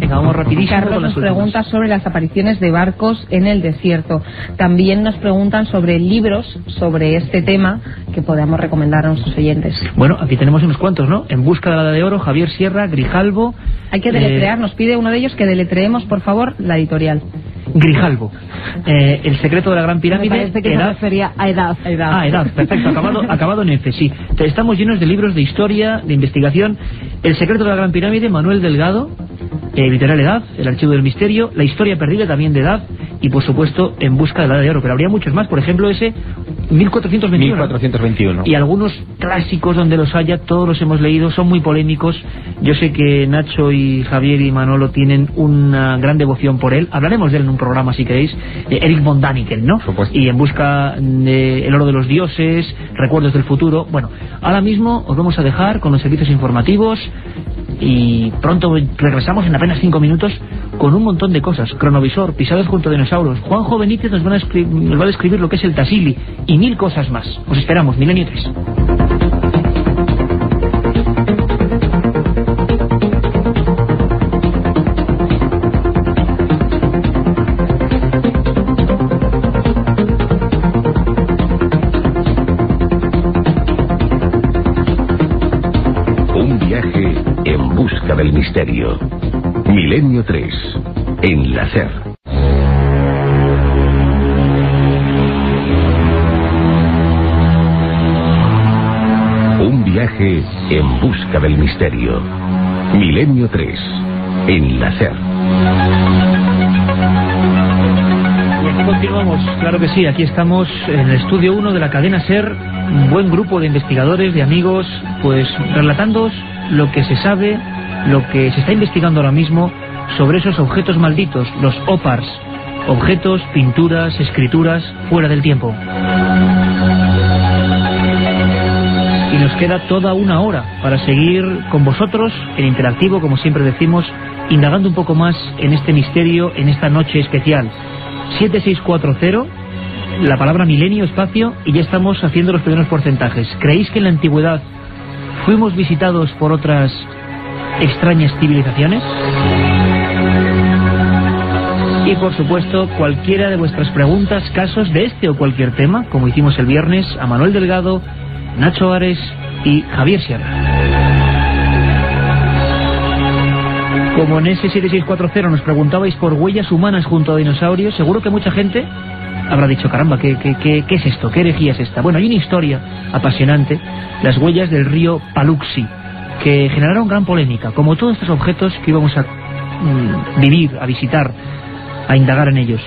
Venga, vamos rapidísimo. Carlos nos pregunta sobre las apariciones de barcos en el desierto. También nos preguntan sobre libros sobre este tema que podamos recomendar a nuestros oyentes. Bueno, aquí tenemos unos cuantos, ¿no? En busca de la edad de oro, Javier Sierra, Grijalvo. Hay que deletrear, nos pide uno de ellos que deletreemos, por favor, la editorial. Grijalvo. El secreto de la gran pirámide. Me parece que se refería a edad. Edad, perfecto, acabado en F, sí. Estamos llenos de libros de historia, de investigación. El secreto de la gran pirámide, Manuel Delgado, editorial Edad, El archivo del misterio, La historia perdida, también de Edad, y por supuesto En busca de la edad de oro. Pero habría muchos más, por ejemplo ese 1421. Y algunos clásicos donde los haya, todos los hemos leído, son muy polémicos. Yo sé que Nacho y Javier y Manolo tienen una gran devoción por él. Hablaremos de él en un programa, si queréis. Erich von Däniken, ¿no? Y En busca de El oro de los dioses, Recuerdos del futuro. Bueno, ahora mismo os vamos a dejar con los servicios informativos y pronto regresamos en apenas 5 minutos con un montón de cosas. Cronovisor, pisadas junto a dinosaurios. Juanjo Benítez nos va a describir lo que es el Tassili y 1000 cosas más. Os esperamos, Milenio 3. Un viaje en busca del misterio. Milenio 3, en la SER. Un viaje en busca del misterio. Milenio 3, en la SER. Y aquí continuamos, claro que sí, aquí estamos en el estudio 1 de la cadena SER, un buen grupo de investigadores, de amigos, pues relatándoos lo que se sabe, lo que se está investigando ahora mismo sobre esos objetos malditos, los OPARS, objetos, pinturas, escrituras fuera del tiempo. Y nos queda toda una hora para seguir con vosotros en interactivo, como siempre decimos, indagando un poco más en este misterio, en esta noche especial. 7640 la palabra milenio, espacio, y ya estamos haciendo los primeros porcentajes. ¿Creéis que en la antigüedad fuimos visitados por otras extrañas civilizaciones? Y por supuesto, cualquiera de vuestras preguntas, casos de este o cualquier tema, como hicimos el viernes, a Manuel Delgado, Nacho Ares y Javier Sierra. Como en ese 7640 nos preguntabais por huellas humanas junto a dinosaurios, seguro que mucha gente habrá dicho, caramba, ¿qué es esto? ¿Qué herejía es esta? Bueno, hay una historia apasionante, las huellas del río Paluxy, que generaron gran polémica, como todos estos objetos que íbamos a vivir, a visitar, a indagar en ellos.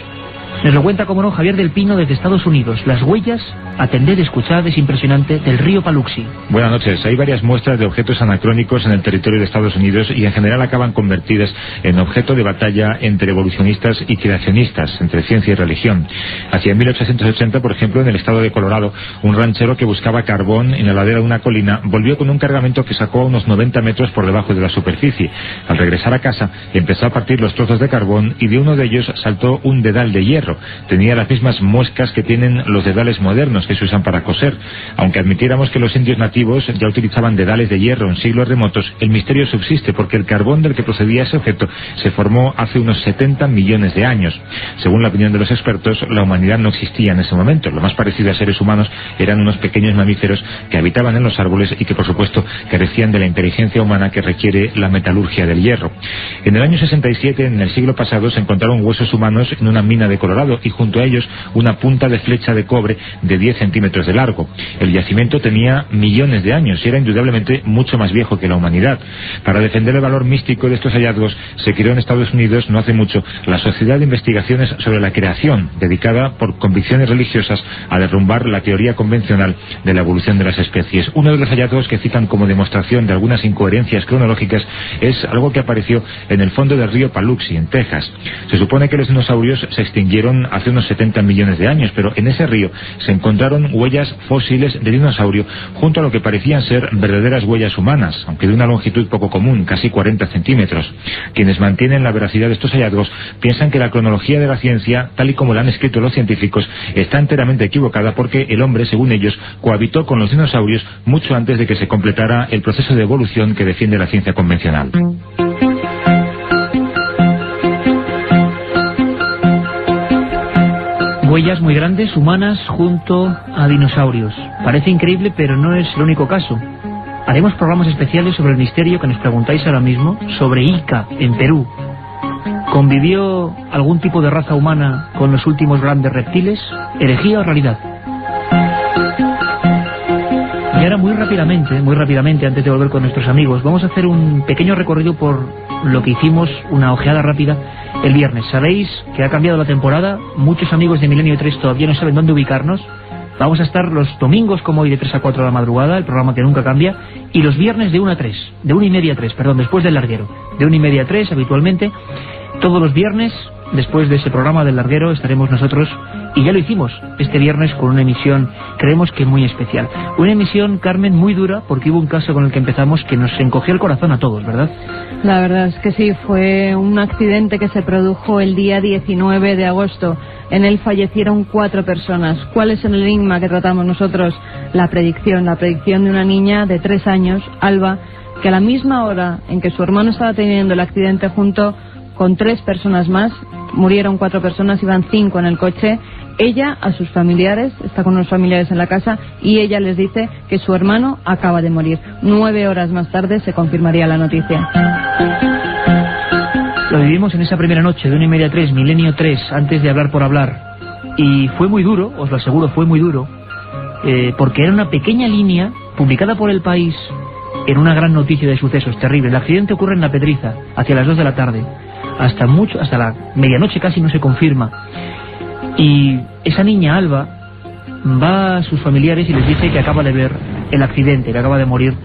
Nos lo cuenta, como no, Javier del Pino desde Estados Unidos. Las huellas, atended, escuchad, es impresionante, del río Paluxy. Buenas noches. Hay varias muestras de objetos anacrónicos en el territorio de Estados Unidos y en general acaban convertidas en objeto de batalla entre evolucionistas y creacionistas, entre ciencia y religión. Hacia 1880, por ejemplo, en el estado de Colorado, un ranchero que buscaba carbón en la ladera de una colina volvió con un cargamento que sacó a unos 90 metros por debajo de la superficie. Al regresar a casa, empezó a partir los trozos de carbón y de uno de ellos saltó un dedal de hierro. Tenía las mismas muescas que tienen los dedales modernos que se usan para coser. Aunque admitiéramos que los indios nativos ya utilizaban dedales de hierro en siglos remotos, el misterio subsiste porque el carbón del que procedía ese objeto se formó hace unos 70 millones de años. Según la opinión de los expertos, la humanidad no existía en ese momento. Lo más parecido a seres humanos eran unos pequeños mamíferos que habitaban en los árboles y que, por supuesto, carecían de la inteligencia humana que requiere la metalurgia del hierro. En el año 67, en el siglo pasado, se encontraron huesos humanos en una mina de Colorado y junto a ellos una punta de flecha de cobre de 10 centímetros de largo. El yacimiento tenía millones de años y era indudablemente mucho más viejo que la humanidad. Para defender el valor místico de estos hallazgos, se creó en Estados Unidos no hace mucho la Sociedad de Investigaciones sobre la Creación, dedicada por convicciones religiosas a derrumbar la teoría convencional de la evolución de las especies. Uno de los hallazgos que citan como demostración de algunas incoherencias cronológicas es algo que apareció en el fondo del río Paluxy, en Texas. Se supone que los dinosaurios se extinguieron hace unos 70 millones de años, pero en ese río se encontraron huellas fósiles de dinosaurio junto a lo que parecían ser verdaderas huellas humanas, aunque de una longitud poco común, casi 40 centímetros. Quienes mantienen la veracidad de estos hallazgos piensan que la cronología de la ciencia, tal y como la han escrito los científicos, está enteramente equivocada porque el hombre, según ellos, cohabitó con los dinosaurios mucho antes de que se completara el proceso de evolución que defiende la ciencia convencional. Huellas muy grandes, humanas, junto a dinosaurios. Parece increíble, pero no es el único caso. Haremos programas especiales sobre el misterio que nos preguntáis ahora mismo, sobre Ica, en Perú. ¿Convivió algún tipo de raza humana con los últimos grandes reptiles? ¿Herejía o realidad? Y ahora muy rápidamente, antes de volver con nuestros amigos, vamos a hacer un pequeño recorrido por lo que hicimos, una ojeada rápida, el viernes. Sabéis que ha cambiado la temporada, muchos amigos de Milenio 3 todavía no saben dónde ubicarnos. Vamos a estar los domingos como hoy de 3 a 4 de la madrugada, el programa que nunca cambia, y los viernes de 1 a 3, de 1 y media a 3, perdón, después del larguero, de 1 y media a 3 habitualmente. Todos los viernes, después de ese programa del larguero, estaremos nosotros, y ya lo hicimos este viernes con una emisión, creemos que muy especial. Una emisión, Carmen, muy dura, porque hubo un caso con el que empezamos que nos encogió el corazón a todos, ¿verdad? La verdad es que sí, fue un accidente que se produjo el día 19 de agosto. En él fallecieron 4 personas. ¿Cuál es el enigma que tratamos nosotros? La predicción de una niña de 3 años, Alba, que a la misma hora en que su hermano estaba teniendo el accidente junto con 3 personas más, murieron 4 personas, iban 5 en el coche. Ella a sus familiares, está con unos familiares en la casa, y ella les dice que su hermano acaba de morir. 9 horas más tarde se confirmaría la noticia. Lo vivimos en esa primera noche de 1 y media a 3, Milenio 3, antes de hablar por hablar. Y fue muy duro, os lo aseguro, fue muy duro, porque era una pequeña línea publicada por El País en una gran noticia de sucesos terribles. El accidente ocurre en La Pedriza, hacia las 2 de la tarde. Hasta la medianoche casi no se confirma. Y esa niña, Alba, va a sus familiares y les dice que acaba de ver el accidente, que acaba de morir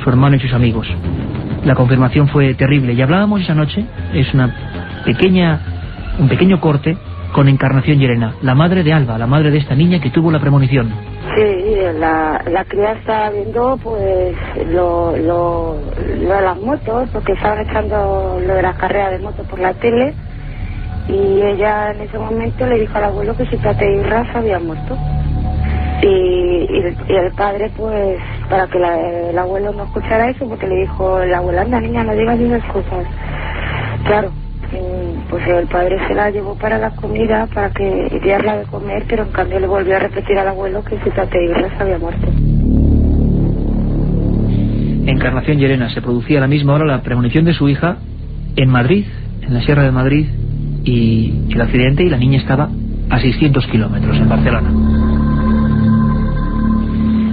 su hermano y sus amigos. La confirmación fue terrible. Y hablábamos esa noche, es un pequeño corte con Encarnación Llerena, la madre de Alba, la madre de esta niña que tuvo la premonición. Sí, la cría estaba viendo pues lo de las motos, porque estaban echando lo de las carreras de motos por la tele, Y ella en ese momento le dijo al abuelo que su tata Irra se había muerto. Y el padre, pues, para que el abuelo no escuchara eso, porque le dijo el abuelo, anda niña, no digas esas cosas. Claro, pues el padre se la llevó para la comida, para que diera de comer, pero en cambio le volvió a repetir al abuelo que su tata Irra se había muerto. Encarnación Llerena, se producía a la misma hora la premonición de su hija en Madrid, en la Sierra de Madrid, y el accidente, y la niña estaba a 600 kilómetros en Barcelona.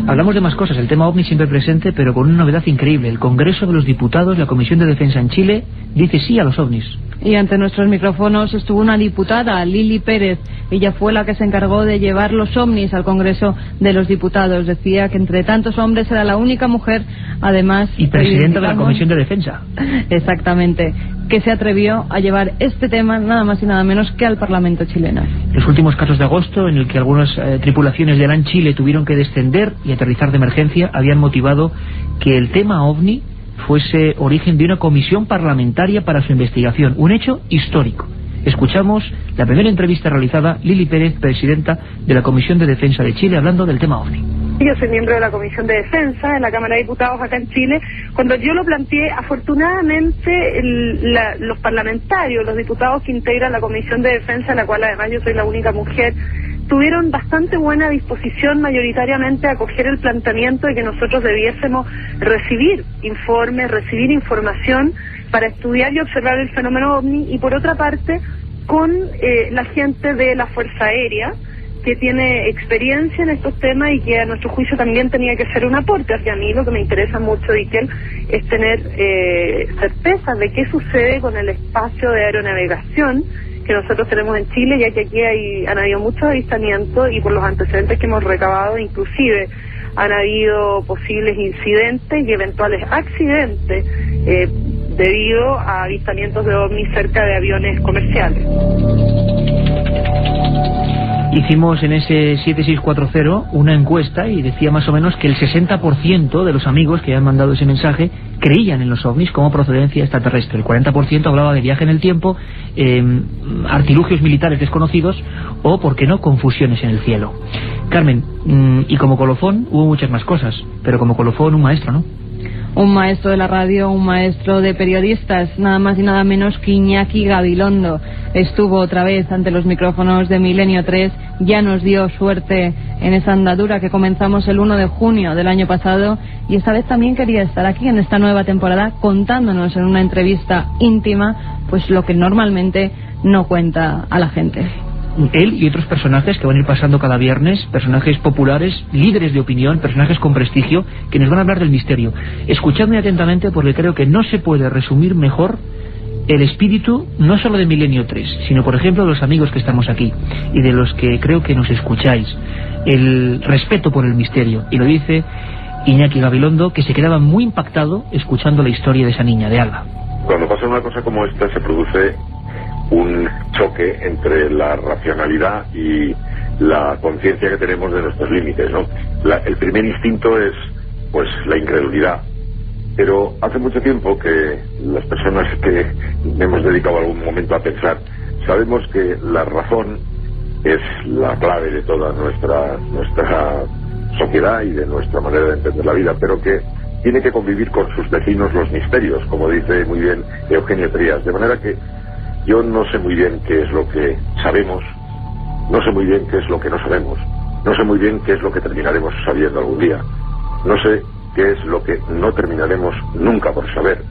Hablamos de más cosas, el tema OVNI siempre presente, pero con una novedad increíble. El Congreso de los Diputados, la Comisión de Defensa en Chile, dice sí a los OVNIs. Y ante nuestros micrófonos estuvo una diputada, Lili Pérez. Ella fue la que se encargó de llevar los OVNIs al Congreso de los Diputados. Decía que entre tantos hombres era la única mujer, además... Y presidenta de la Comisión de Defensa. Exactamente. Que se atrevió a llevar este tema nada más y nada menos que al Parlamento chileno. Los últimos casos de agosto, en el que algunas tripulaciones de LAN Chile tuvieron que descender y aterrizar de emergencia, habían motivado que el tema OVNI fuese origen de una comisión parlamentaria para su investigación, un hecho histórico. Escuchamos la primera entrevista realizada, Lili Pérez, presidenta de la Comisión de Defensa de Chile, hablando del tema OVNI. Yo soy miembro de la Comisión de Defensa en la Cámara de Diputados acá en Chile. Cuando yo lo planteé, afortunadamente los parlamentarios, los diputados que integran la Comisión de Defensa, en la cual además yo soy la única mujer, tuvieron bastante buena disposición mayoritariamente a acoger el planteamiento de que nosotros debiésemos recibir informes, recibir información para estudiar y observar el fenómeno OVNI, y por otra parte con la gente de la Fuerza Aérea, que tiene experiencia en estos temas y que a nuestro juicio también tenía que ser un aporte. Hacia mí lo que me interesa mucho, Ikel, es tener certeza de qué sucede con el espacio de aeronavegación que nosotros tenemos en Chile, ya que aquí han habido muchos avistamientos, y por los antecedentes que hemos recabado inclusive han habido posibles incidentes y eventuales accidentes debido a avistamientos de ovnis cerca de aviones comerciales. Hicimos en ese 7640 una encuesta y decía más o menos que el 60% de los amigos que habían mandado ese mensaje creían en los ovnis como procedencia extraterrestre. El 40% hablaba de viaje en el tiempo, artilugios militares desconocidos o, por qué no, confusiones en el cielo. Carmen, y como colofón hubo muchas más cosas, pero como colofón un maestro, ¿no? Un maestro de la radio, un maestro de periodistas, nada más y nada menos que Iñaki Gabilondo. Estuvo otra vez ante los micrófonos de Milenio 3, ya nos dio suerte en esa andadura que comenzamos el 1 de junio del año pasado, y esta vez también quería estar aquí en esta nueva temporada contándonos en una entrevista íntima pues lo que normalmente no cuenta a la gente. Él y otros personajes que van a ir pasando cada viernes, personajes populares, líderes de opinión, personajes con prestigio, que nos van a hablar del misterio. Escuchadme atentamente, porque creo que no se puede resumir mejor el espíritu, no solo de Milenio 3, sino por ejemplo de los amigos que estamos aquí y de los que creo que nos escucháis. El respeto por el misterio, y lo dice Iñaki Gabilondo, que se quedaba muy impactado escuchando la historia de esa niña, de Alba. Cuando pasa una cosa como esta se produce un choque entre la racionalidad y la conciencia que tenemos de nuestros límites, ¿no? El primer instinto es pues la incredulidad, pero hace mucho tiempo que las personas que hemos dedicado algún momento a pensar sabemos que la razón es la clave de toda nuestra sociedad y de nuestra manera de entender la vida, pero que tiene que convivir con sus vecinos los misterios, como dice muy bien Eugenio Trías, de manera que yo no sé muy bien qué es lo que sabemos, no sé muy bien qué es lo que no sabemos, no sé muy bien qué es lo que terminaremos sabiendo algún día, no sé qué es lo que no terminaremos nunca por saber.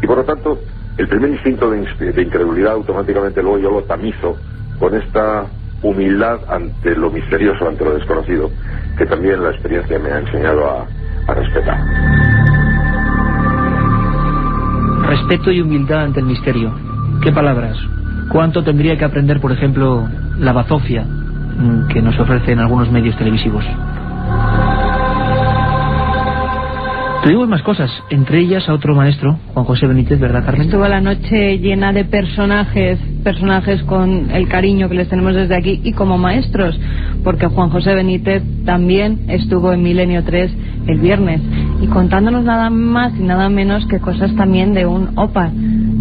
Y por lo tanto, el primer instinto de incredulidad automáticamente luego yo lo tamizo con esta humildad ante lo misterioso, ante lo desconocido, que también la experiencia me ha enseñado a respetar. Respeto y humildad ante el misterio. ¿Qué palabras? ¿Cuánto tendría que aprender, por ejemplo, la bazofia que nos ofrecen algunos medios televisivos? Tuvimos más cosas, entre ellas a otro maestro, Juan José Benítez, ¿verdad, Carmen? Estuvo la noche llena de personajes con el cariño que les tenemos desde aquí, y como maestros, porque Juan José Benítez también estuvo en Milenio 3 el viernes, y contándonos nada más y nada menos que cosas también de un OPAR,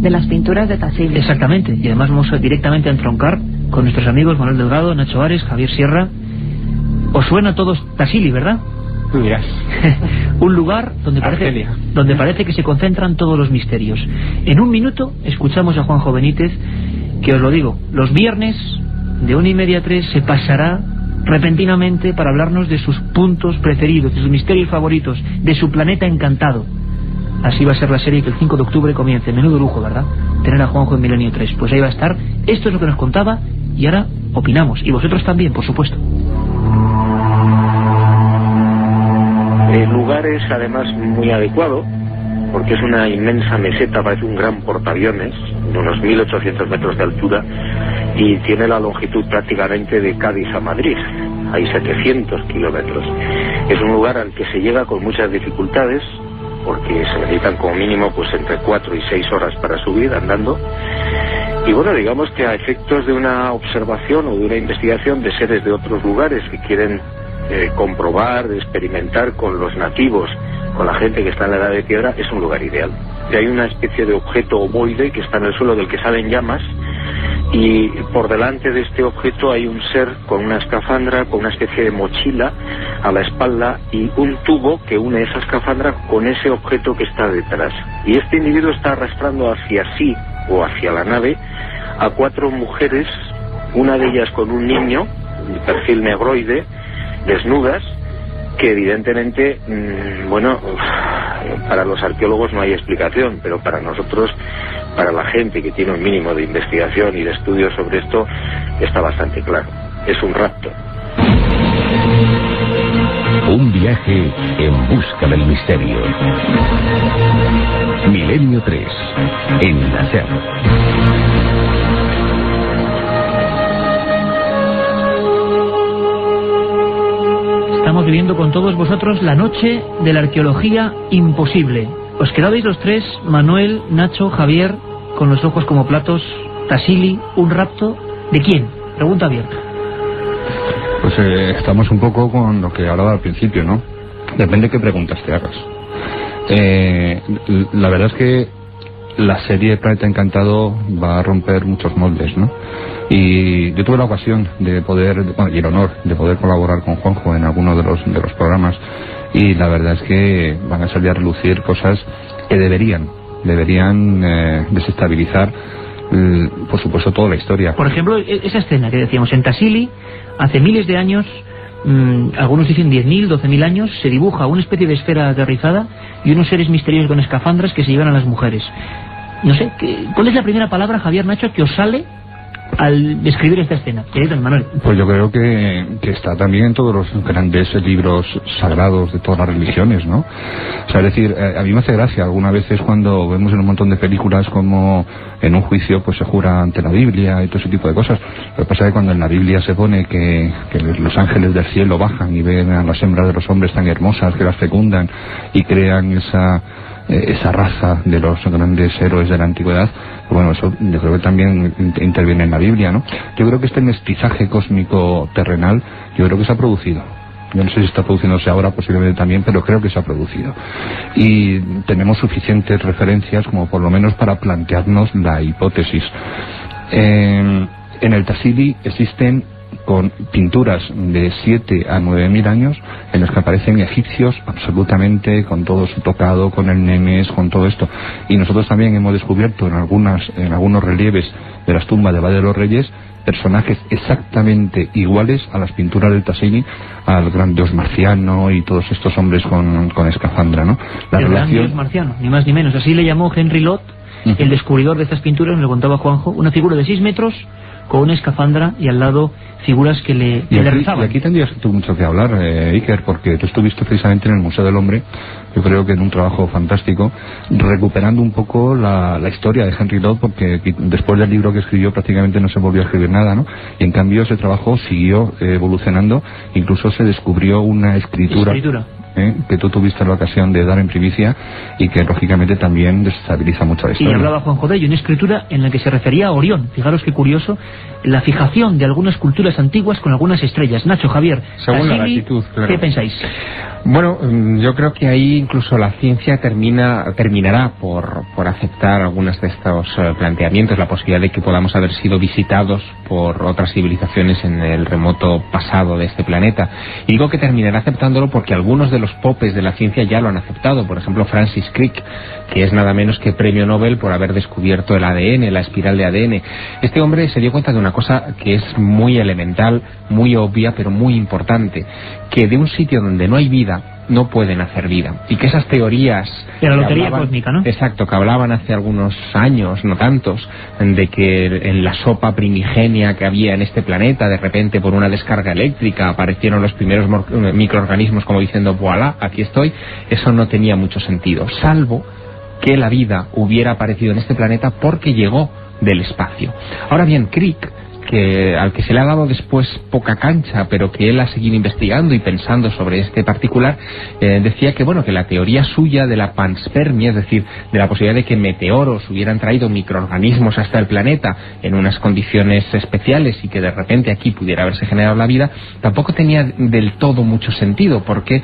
de las pinturas de Tassili. Exactamente, y además vamos directamente a entroncar con nuestros amigos Manuel Delgado, Nacho Ares, Javier Sierra. Os suena a todos Tassili, ¿verdad? Tú dirás. Un lugar donde parece que se concentran todos los misterios. En un minuto escuchamos a Juanjo Benítez, que os lo digo, los viernes de 1:30 a 3 se pasará repentinamente para hablarnos de sus puntos preferidos, de sus misterios favoritos, de su planeta encantado. Así va a ser la serie que el 5 de octubre comience. Menudo lujo, ¿verdad? Tener a Juanjo en Milenio 3. Pues ahí va a estar. Esto es lo que nos contaba y ahora opinamos. Y vosotros también, por supuesto. El lugar es además muy adecuado porque es una inmensa meseta, parece un gran portaaviones de unos 1800 metros de altura y tiene la longitud prácticamente de Cádiz a Madrid. Hay 700 kilómetros. Es un lugar al que se llega con muchas dificultades porque se necesitan como mínimo pues entre 4 y 6 horas para subir andando. Y bueno, digamos que a efectos de una observación o de una investigación de seres de otros lugares que quieren comprobar, experimentar con los nativos, con la gente que está en la edad de piedra, es un lugar ideal. Y hay una especie de objeto ovoide que está en el suelo del que salen llamas y por delante de este objeto hay un ser con una escafandra, con una especie de mochila a la espalda y un tubo que une esa escafandra con ese objeto que está detrás. Y este individuo está arrastrando hacia sí o hacia la nave a 4 mujeres, una de ellas con un niño de perfil negroide, desnudas, que evidentemente, bueno, para los arqueólogos no hay explicación, pero para nosotros, para la gente que tiene un mínimo de investigación y de estudio sobre esto, está bastante claro. Es un rapto. Un viaje en busca del misterio. Milenio 3, en la SER. Estamos viviendo con todos vosotros la noche de la arqueología imposible. Os quedabais los tres, Manuel, Nacho, Javier, con los ojos como platos. Tassili, un rapto, ¿de quién? Pregunta abierta. Pues estamos un poco con lo que hablaba al principio, ¿no? Depende qué preguntas te hagas. La verdad es que la serie Planeta Encantado va a romper muchos moldes, ¿no? Y yo tuve la ocasión de poder, bueno, y el honor de poder colaborar con Juanjo en alguno de los programas, y la verdad es que van a salir a relucir cosas que deberían desestabilizar, por supuesto, toda la historia. Por ejemplo, esa escena que decíamos en Tassili, hace miles de años, algunos dicen 10.000, 12.000 años, se dibuja una especie de esfera aterrizada y unos seres misteriosos con escafandras que se llevan a las mujeres. No sé, ¿cuál es la primera palabra, Javier, Nacho, que os sale al describir esta escena? Manuel. Pues yo creo que está también en todos los grandes libros sagrados de todas las religiones, ¿no? O sea, es decir, a mí me hace gracia algunas veces cuando vemos en un montón de películas como en un juicio pues se jura ante la Biblia y todo ese tipo de cosas. Lo que pasa es que cuando en la Biblia se pone que los ángeles del cielo bajan y ven a las hembras de los hombres tan hermosas que las fecundan y crean esa raza de los grandes héroes de la antigüedad, bueno, eso yo creo que también interviene en la Biblia, ¿no? Yo creo que este mestizaje cósmico terrenal, yo creo que se ha producido. Yo no sé si está produciéndose ahora, posiblemente también, pero creo que se ha producido. Y tenemos suficientes referencias como por lo menos para plantearnos la hipótesis. En el Tassili existen con pinturas de 7 a 9.000 años en los que aparecen egipcios absolutamente con todo su tocado, con el Nemes, con todo esto. Y nosotros también hemos descubierto en algunos relieves de las tumbas de Valle de los Reyes personajes exactamente iguales a las pinturas del Tassili, al gran dios marciano y todos estos hombres con escafandra, ¿no? El gran dios marciano, ni más ni menos. Así le llamó Henry Lott, el descubridor de estas pinturas, me lo contaba Juanjo, una figura de 6 metros con una escafandra y al lado figuras que le rezaban. Y aquí tendrías tú mucho que hablar, Iker, porque tú estuviste precisamente en el Museo del Hombre, yo creo que en un trabajo fantástico, recuperando un poco la historia de Henry Lott, porque después del libro que escribió prácticamente no se volvió a escribir nada, ¿no? Y en cambio ese trabajo siguió evolucionando, incluso se descubrió una escritura que tú tuviste la ocasión de dar en primicia y que lógicamente también desestabiliza mucho la historia. Y hablaba Juanjo de ello, una escritura en la que se refería a Orión. Fijaros qué curioso, la fijación de algunas culturas antiguas con algunas estrellas. Nacho, Javier, según la latitud, claro. ¿Qué pensáis? Bueno, yo creo que ahí incluso la ciencia terminará por aceptar algunos de estos planteamientos, la posibilidad de que podamos haber sido visitados por otras civilizaciones en el remoto pasado de este planeta. Y digo que terminará aceptándolo porque algunos de los popes de la ciencia ya lo han aceptado. Por ejemplo, Francis Crick, que es nada menos que premio Nobel por haber descubierto el ADN, la espiral de ADN. Este hombre se dio cuenta de una cosa que es muy elemental, muy obvia, pero muy importante, que de un sitio donde no hay vida no pueden hacer vida, y que esas teorías de la lotería cósmica, ¿no? Exacto, que hablaban hace algunos años, no tantos, de que en la sopa primigenia que había en este planeta, de repente por una descarga eléctrica aparecieron los primeros microorganismos, como diciendo voilà, aquí estoy. Eso no tenía mucho sentido, salvo que la vida hubiera aparecido en este planeta porque llegó del espacio. Ahora bien, Crick, al que se le ha dado después poca cancha, pero que él ha seguido investigando y pensando sobre este particular, decía que bueno, que la teoría suya de la panspermia, es decir, de la posibilidad de que meteoros hubieran traído microorganismos hasta el planeta en unas condiciones especiales y que de repente aquí pudiera haberse generado la vida, tampoco tenía del todo mucho sentido, porque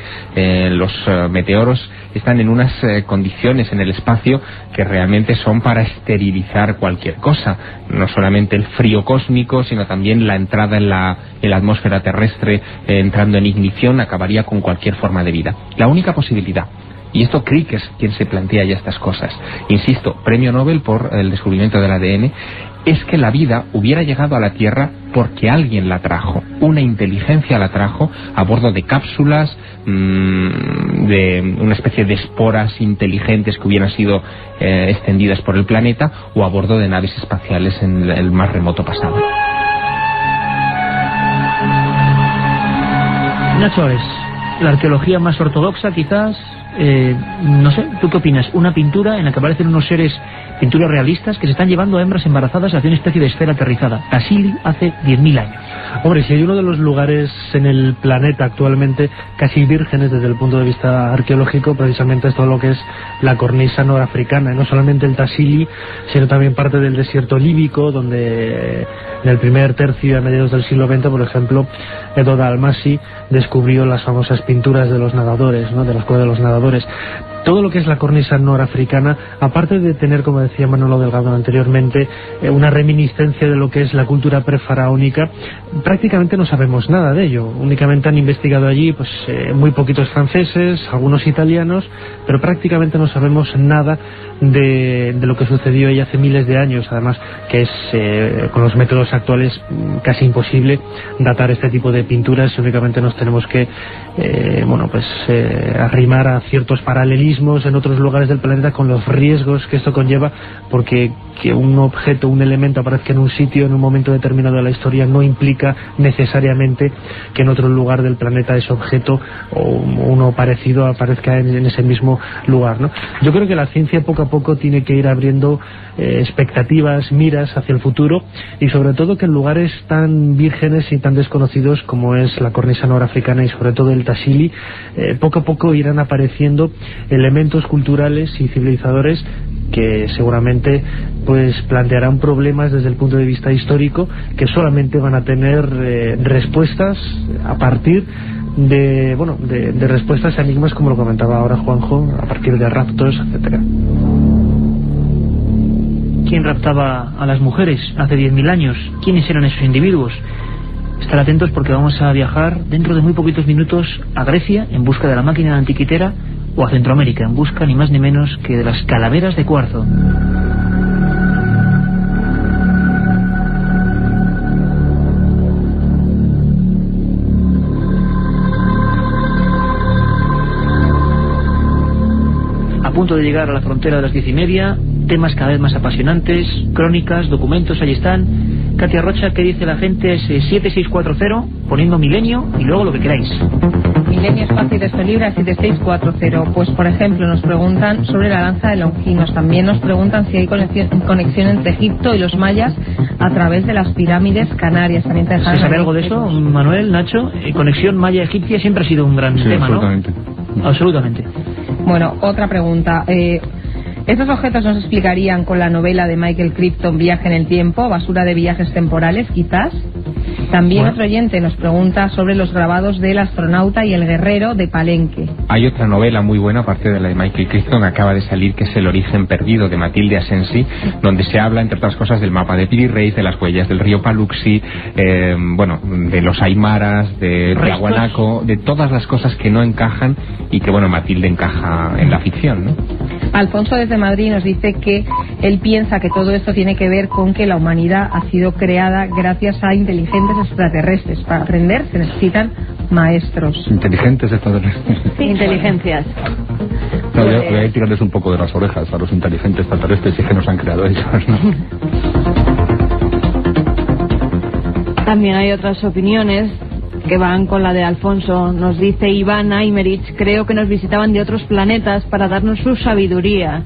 los meteoros están en unas condiciones en el espacio que realmente son para esterilizar cualquier cosa, no solamente el frío cósmico, sino también la entrada en la atmósfera terrestre, entrando en ignición, acabaría con cualquier forma de vida. La única posibilidad, y esto Crick es quien se plantea ya estas cosas, insisto, premio Nobel por el descubrimiento del ADN, es que la vida hubiera llegado a la Tierra porque alguien la trajo, una inteligencia la trajo a bordo de cápsulas, de una especie de esporas inteligentes que hubieran sido extendidas por el planeta, o a bordo de naves espaciales en el más remoto pasado. Nacho, es la arqueología más ortodoxa quizás, no sé, ¿tú qué opinas? Una pintura en la que aparecen unos seres, pinturas realistas, que se están llevando a hembras embarazadas hacia una especie de esfera aterrizada. Tassili hace 10.000 años. Hombre, si hay uno de los lugares en el planeta actualmente casi vírgenes desde el punto de vista arqueológico, precisamente es todo lo que es la cornisa norafricana, y no solamente el Tassili, sino también parte del desierto líbico, donde en el primer tercio a mediados del siglo XX, por ejemplo, Edo Dalmasi descubrió las famosas pinturas de los nadadores, ¿no?, de la escuela de los nadadores. Todo lo que es la cornisa norafricana, aparte de tener, como decía Manolo Delgado anteriormente, una reminiscencia de lo que es la cultura prefaraónica, prácticamente no sabemos nada de ello. Únicamente han investigado allí pues muy poquitos franceses, algunos italianos, pero prácticamente no sabemos nada de lo que sucedió ahí hace miles de años. Además, que es con los métodos actuales casi imposible datar este tipo de pinturas. Únicamente nos tenemos que arrimar a ciertos paralelismos en otros lugares del planeta, con los riesgos que esto conlleva, porque que un objeto, un elemento aparezca en un sitio en un momento determinado de la historia no implica necesariamente que en otro lugar del planeta ese objeto o uno parecido aparezca en ese mismo lugar, ¿no? Yo creo que la ciencia poco a poco tiene que ir abriendo expectativas, miras hacia el futuro, y sobre todo que en lugares tan vírgenes y tan desconocidos como es la cornisa norafricana y sobre todo el Tassili, poco a poco irán apareciendo elementos culturales y civilizadores que seguramente pues plantearán problemas desde el punto de vista histórico, que solamente van a tener respuestas a partir de respuestas a enigmas, como lo comentaba ahora Juanjo, a partir de raptos, etcétera. ¿Quién raptaba a las mujeres hace 10.000 años? ¿Quiénes eran esos individuos? Estar atentos, porque vamos a viajar dentro de muy poquitos minutos a Grecia en busca de la máquina antiquitera, o a Centroamérica en busca ni más ni menos que de las calaveras de cuarzo. A punto de llegar a la frontera de las 10:30, temas cada vez más apasionantes, crónicas, documentos, ahí están. Katia Rocha, ¿qué dice la gente? Es 7640, poniendo milenio y luego lo que queráis. Milenio Espacio y Texto Libre a 7640. Pues por ejemplo nos preguntan sobre la lanza de Longinos. También nos preguntan si hay conexión entre Egipto y los mayas a través de las pirámides canarias. También te ¿Se sabe algo de eso, Manuel, Nacho? Conexión maya-egipcia siempre ha sido un gran tema, absolutamente. ¿no? Absolutamente. Bueno, otra pregunta. ¿Estos objetos nos explicarían con la novela de Michael Crichton, Viaje en el tiempo, basura de viajes temporales, quizás? También otro oyente nos pregunta sobre los grabados del astronauta y el guerrero de Palenque. Hay otra novela muy buena, aparte de la de Michael Crichton, acaba de salir, que es El origen perdido, de Matilde Asensi, donde se habla, entre otras cosas, del mapa de Piri Reis, de las huellas del río Paluxy, de los aymaras, de Tiahuanaco, de todas las cosas que no encajan y que, Matilde encaja en la ficción, ¿no? Alfonso desde Madrid nos dice que él piensa que todo esto tiene que ver con que la humanidad ha sido creada gracias a inteligentes extraterrestres. Para aprender se necesitan maestros. Inteligentes extraterrestres. Sí, inteligencias. No, voy a tirarles un poco de las orejas a los inteligentes extraterrestres, y que nos han creado ellos, ¿no? También hay otras opiniones que van con la de Alfonso. Nos dice Iván Aymerich: creo que nos visitaban de otros planetas para darnos su sabiduría.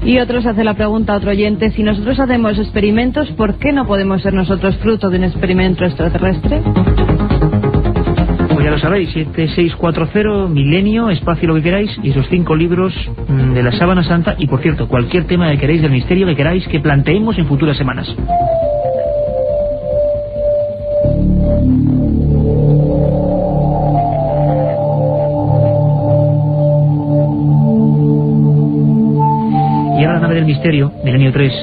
Y otros hace la pregunta a otro oyente: si nosotros hacemos experimentos, ¿por qué no podemos ser nosotros fruto de un experimento extraterrestre? Pues ya lo sabéis, 7640, Milenio, espacio lo que queráis, y esos 5 libros de la Sábana Santa. Y por cierto, cualquier tema que queráis del misterio que queráis que planteemos en futuras semanas. Y ahora la nave del misterio, Milenio 3,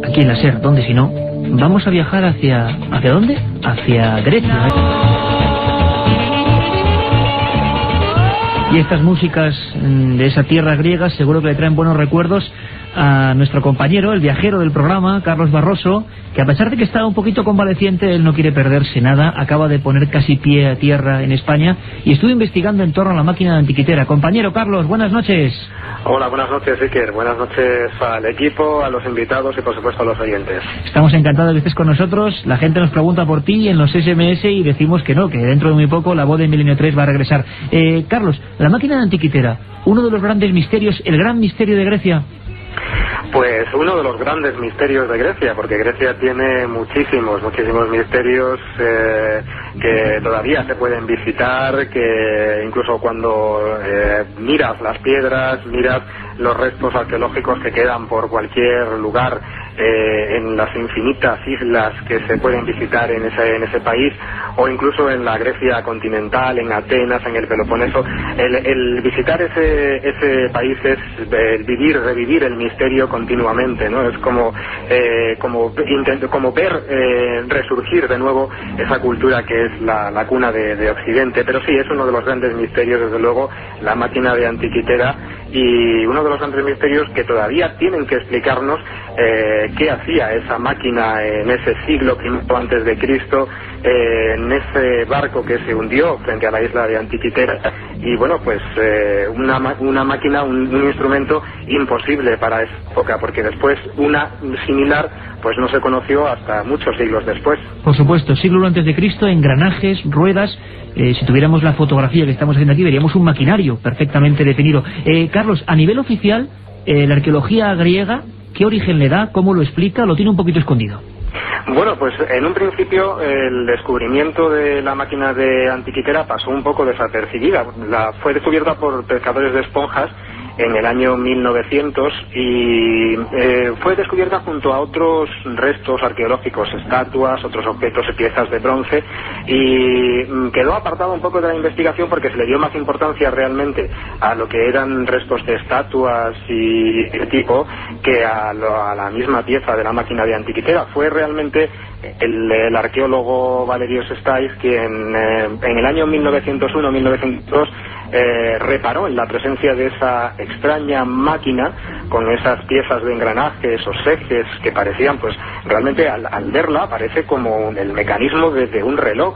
aquí en la SER, ¿dónde si no? Vamos a viajar ¿hacia dónde? Hacia Grecia. Y estas músicas de esa tierra griega seguro que le traen buenos recuerdos a nuestro compañero, el viajero del programa, Carlos Barroso, que a pesar de que está un poquito convaleciente, él no quiere perderse nada. Acaba de poner casi pie a tierra en España y estuvo investigando en torno a la máquina de Antiquitera. Compañero Carlos, buenas noches. Hola, buenas noches, Iker. Buenas noches al equipo, a los invitados y por supuesto a los oyentes. Estamos encantados de que estés con nosotros. La gente nos pregunta por ti en los SMS y decimos que no, que dentro de muy poco la voz de Milenio 3 va a regresar. Carlos, la máquina de Antiquitera, uno de los grandes misterios, el gran misterio de Grecia. Pues uno de los grandes misterios de Grecia, porque Grecia tiene muchísimos misterios que todavía se pueden visitar, que incluso cuando miras las piedras, miras los restos arqueológicos que quedan por cualquier lugar, en las infinitas islas que se pueden visitar en ese país, o incluso en la Grecia continental, en Atenas, en el Peloponeso. El visitar ese país es revivir el misterio continuamente, ¿no? Es como ver resurgir de nuevo esa cultura que es la cuna de Occidente. Pero sí, es uno de los grandes misterios, desde luego, la máquina de Antiquitera, y uno de los grandes misterios que todavía tienen que explicarnos qué hacía esa máquina en ese siglo I antes de Cristo, en ese barco que se hundió frente a la isla de Antiquitera. Y bueno, pues una máquina, un instrumento imposible para esa época, porque después una similar pues no se conoció hasta muchos siglos después. Por supuesto, siglo antes de Cristo, engranajes, ruedas. Si tuviéramos la fotografía que estamos haciendo aquí, veríamos un maquinario perfectamente definido. Carlos, a nivel oficial, la arqueología griega, ¿qué origen le da? ¿Cómo lo explica? ¿Lo tiene un poquito escondido? Bueno, pues en un principio el descubrimiento de la máquina de Antiquitera pasó un poco desapercibida. Fue descubierta por pescadores de esponjas en el año 1900 y fue descubierta junto a otros restos arqueológicos, estatuas, otros objetos y piezas de bronce, y quedó apartado un poco de la investigación porque se le dio más importancia realmente a lo que eran restos de estatuas y de tipo que a la misma pieza de la máquina de Antiquitera. Fue realmente el arqueólogo Valerio Sestais quien en el año 1901-1902 reparó en la presencia de esa extraña máquina con esas piezas de engranaje, esos ejes que parecían, pues realmente al verla parece como el mecanismo de un reloj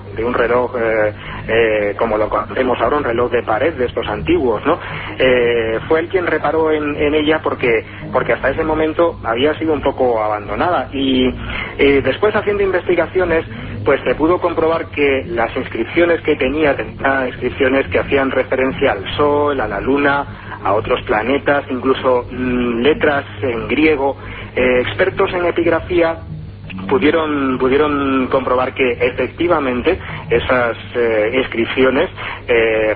como lo conocemos ahora, un reloj de pared de estos antiguos, ¿no? Fue él quien reparó en ella porque hasta ese momento había sido un poco abandonada, y después, haciendo investigaciones, pues se pudo comprobar que las inscripciones que tenía inscripciones que hacían referencia al Sol, a la Luna, a otros planetas, incluso letras en griego. Expertos en epigrafía pudieron comprobar que efectivamente esas inscripciones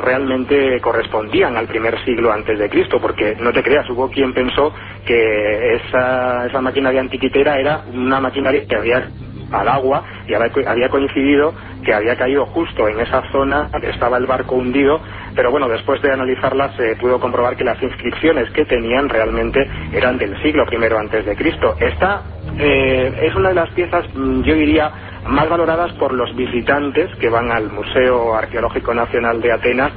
realmente correspondían al primer siglo antes de Cristo, porque no te creas, hubo quien pensó que esa maquinaria antiquitera era una maquinaria que había al agua y había coincidido que había caído justo en esa zona que estaba el barco hundido, pero bueno, después de analizarlas se pudo comprobar que las inscripciones que tenían realmente eran del siglo I antes de Cristo. Esta es una de las piezas, yo diría, más valoradas por los visitantes que van al Museo Arqueológico Nacional de Atenas,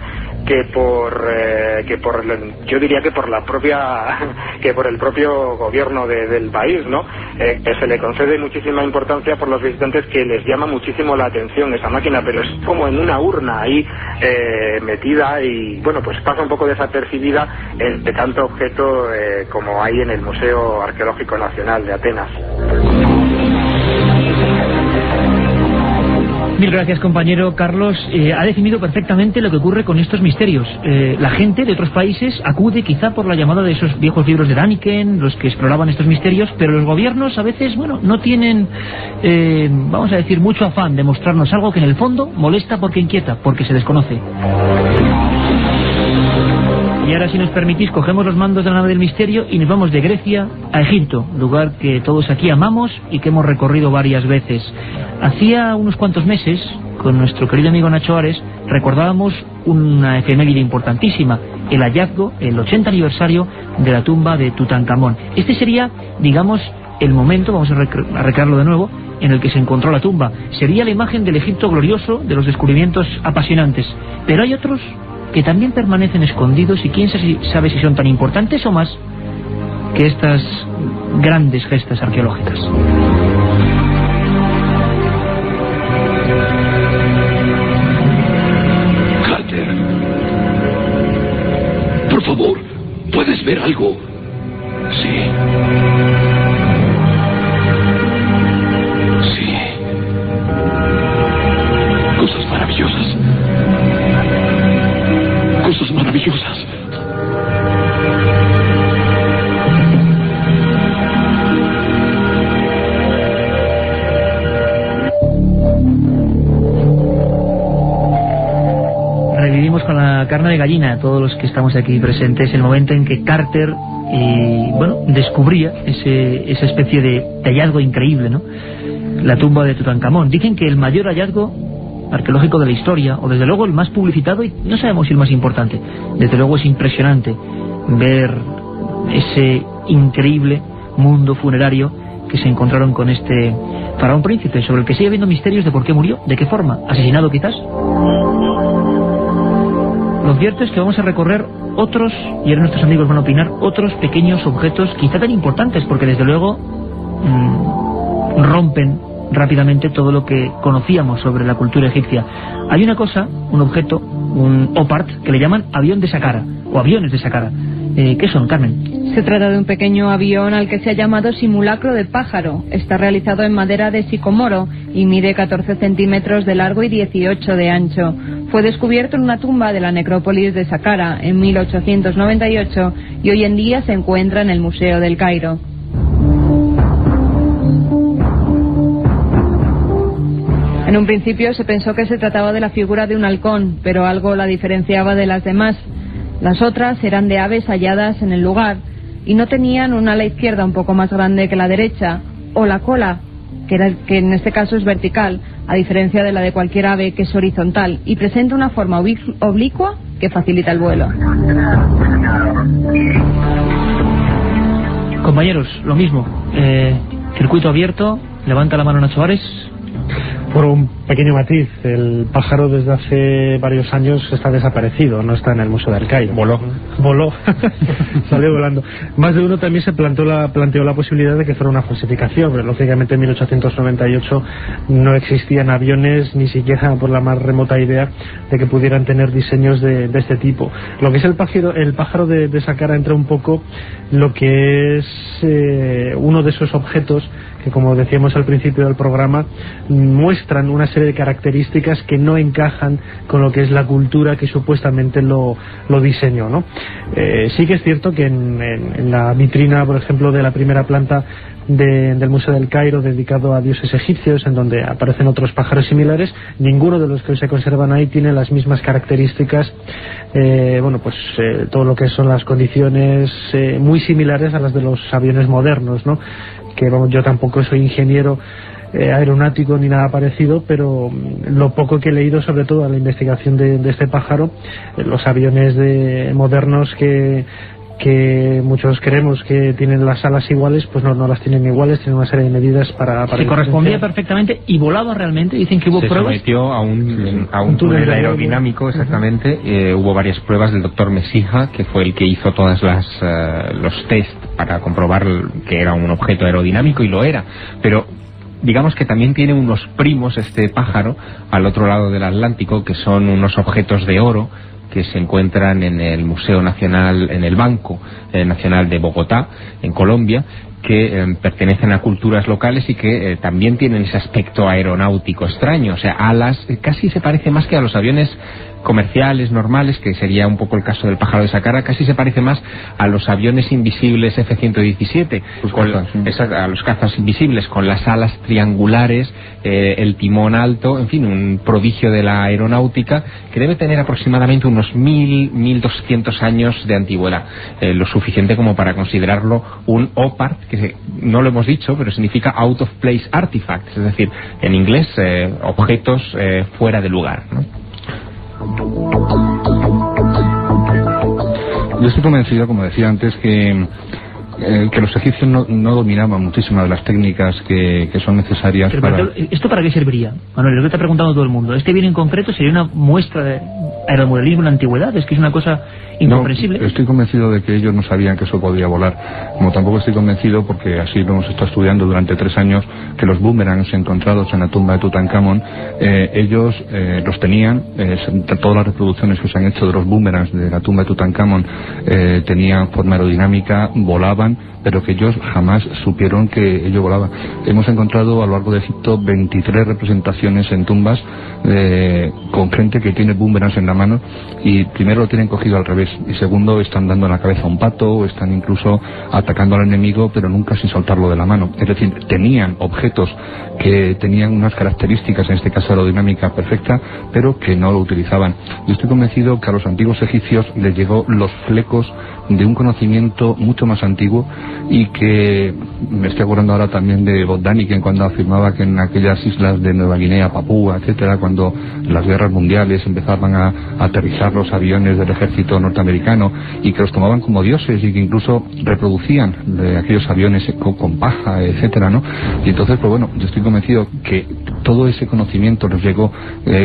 yo diría que por el propio gobierno del país, ¿no? Se le concede muchísima importancia por los visitantes, que les llama muchísimo la atención esa máquina, pero es como en una urna ahí metida, y bueno, pues pasa un poco desapercibida entre tanto objeto como hay en el Museo Arqueológico Nacional de Atenas. Mil gracias, compañero Carlos. Ha definido perfectamente lo que ocurre con estos misterios. La gente de otros países acude quizá por la llamada de esos viejos libros de Däniken, los que exploraban estos misterios, pero los gobiernos a veces, bueno, no tienen, vamos a decir, mucho afán de mostrarnos algo que en el fondo molesta porque inquieta, porque se desconoce. Y ahora, si nos permitís, cogemos los mandos de la nave del misterio y nos vamos de Grecia a Egipto, lugar que todos aquí amamos y que hemos recorrido varias veces. Hacía unos cuantos meses, con nuestro querido amigo Nacho Ares, recordábamos una efeméride importantísima, el hallazgo, el 80 aniversario de la tumba de Tutankamón. Este sería, digamos, el momento, vamos a recrearlo de nuevo, en el que se encontró la tumba. Sería la imagen del Egipto glorioso, de los descubrimientos apasionantes. Pero hay otros que también permanecen escondidos, y quién sabe si son tan importantes o más que estas grandes gestas arqueológicas. Carter, por favor, ¿puedes ver algo? Sí. Sí. Cosas maravillosas. Cosas maravillosas. Revivimos con la carne de gallina, todos los que estamos aquí presentes, el momento en que Carter descubría esa especie de hallazgo increíble, ¿no? La tumba de Tutankamón. Dicen que el mayor hallazgo arqueológico de la historia, o desde luego el más publicitado, y no sabemos si el más importante. Desde luego es impresionante ver ese increíble mundo funerario que se encontraron con este faraón príncipe, sobre el que sigue habiendo misterios de por qué murió, de qué forma, asesinado quizás. Lo cierto es que vamos a recorrer otros, y ahora nuestros amigos van a opinar, otros pequeños objetos quizá tan importantes, porque desde luego rompen rápidamente todo lo que conocíamos sobre la cultura egipcia. Hay una cosa, un objeto, un opart, que le llaman avión de Saqqara, o aviones de Saqqara. ¿Qué son, Carmen? Se trata de un pequeño avión al que se ha llamado simulacro de pájaro. Está realizado en madera de sicomoro y mide 14 centímetros de largo y 18 de ancho. Fue descubierto en una tumba de la necrópolis de Saqqara en 1898 y hoy en día se encuentra en el Museo del Cairo. En un principio se pensó que se trataba de la figura de un halcón, pero algo la diferenciaba de las demás. Las otras eran de aves halladas en el lugar y no tenían un ala izquierda un poco más grande que la derecha, o la cola, que en este caso es vertical, a diferencia de la de cualquier ave, que es horizontal, y presenta una forma oblicua que facilita el vuelo. Compañeros, lo mismo. Circuito abierto, levanta la mano Nacho Ares. Por un pequeño matiz, el pájaro desde hace varios años está desaparecido, no está en el Museo del Cairo. Voló. Salió volando. Más de uno también se planteó la posibilidad de que fuera una falsificación, pero lógicamente en 1898 no existían aviones, ni siquiera por la más remota idea de que pudieran tener diseños de este tipo. Lo que es el pájaro de Saqqara entra un poco lo que es uno de esos objetos que, como decíamos al principio del programa, muestran una serie de características que no encajan con lo que es la cultura que supuestamente lo diseñó, ¿no? Sí que es cierto que en la vitrina, por ejemplo, de la primera planta del Museo del Cairo dedicado a dioses egipcios, en donde aparecen otros pájaros similares. Ninguno de los que se conservan ahí tiene las mismas características, todo lo que son las condiciones muy similares a las de los aviones modernos, ¿no? Que yo tampoco soy ingeniero aeronáutico ni nada parecido, pero lo poco que he leído, sobre todo a la investigación de este pájaro, los aviones modernos que muchos creemos que tienen las alas iguales, pues no las tienen iguales, tienen una serie de medidas para se correspondía perfectamente y volaba realmente. Dicen que hubo pruebas. Se sometió a un túnel aerodinámico, exactamente. Hubo varias pruebas del doctor Mesija, que fue el que hizo todas los test para comprobar que era un objeto aerodinámico, y lo era, pero digamos que también tiene unos primos este pájaro al otro lado del Atlántico, que son unos objetos de oro que se encuentran en el Museo Nacional, en el Banco Nacional de Bogotá, en Colombia, que pertenecen a culturas locales y que también tienen ese aspecto aeronáutico extraño, o sea, alas, casi se parece más que a los aviones comerciales normales, que sería un poco el caso del pájaro de Saqqara, casi se parece más a los aviones invisibles F-117, a los cazas invisibles, con las alas triangulares, el timón alto, en fin, un prodigio de la aeronáutica que debe tener aproximadamente unos 1.200 años de antigüedad, lo suficiente como para considerarlo un OPART, que no lo hemos dicho, pero significa Out of Place Artifacts, es decir, en inglés, objetos fuera de lugar, ¿no? Yo estoy convencido, como decía antes, que los egipcios no dominaban muchísimas de las técnicas que son necesarias. Pero ¿esto para qué serviría? Manuel, lo que está preguntando todo el mundo. ¿Este bien en concreto sería una muestra de aeromodelismo en la antigüedad? Es que es una cosa incomprensible. No, estoy convencido de que ellos no sabían que eso podía volar. Como tampoco estoy convencido, porque así lo hemos estado estudiando durante 3 años, que los boomerangs encontrados en la tumba de Tutankamón, ellos los tenían, todas las reproducciones que se han hecho de los boomerangs de la tumba de Tutankamón tenían forma aerodinámica, volaban, pero que ellos jamás supieron que ello volaba. Hemos encontrado a lo largo de Egipto 23 representaciones en tumbas con gente que tiene boomerangs en la mano, y primero lo tienen cogido al revés, y segundo están dando en la cabeza a un pato, o están incluso atacando al enemigo, pero nunca sin soltarlo de la mano. Es decir, tenían objetos que tenían unas características, en este caso aerodinámica perfecta, pero que no lo utilizaban. Yo estoy convencido que a los antiguos egipcios les llegó los flecos de un conocimiento mucho más antiguo, y que me estoy acordando ahora también de Botaniken, cuando afirmaba que en aquellas islas de Nueva Guinea, Papúa, etcétera, cuando las guerras mundiales empezaban a aterrizar los aviones del ejército norteamericano, y que los tomaban como dioses, y que incluso reproducían de aquellos aviones con paja, etcétera, ¿no? Y entonces, pues bueno, yo estoy convencido que todo ese conocimiento les llegó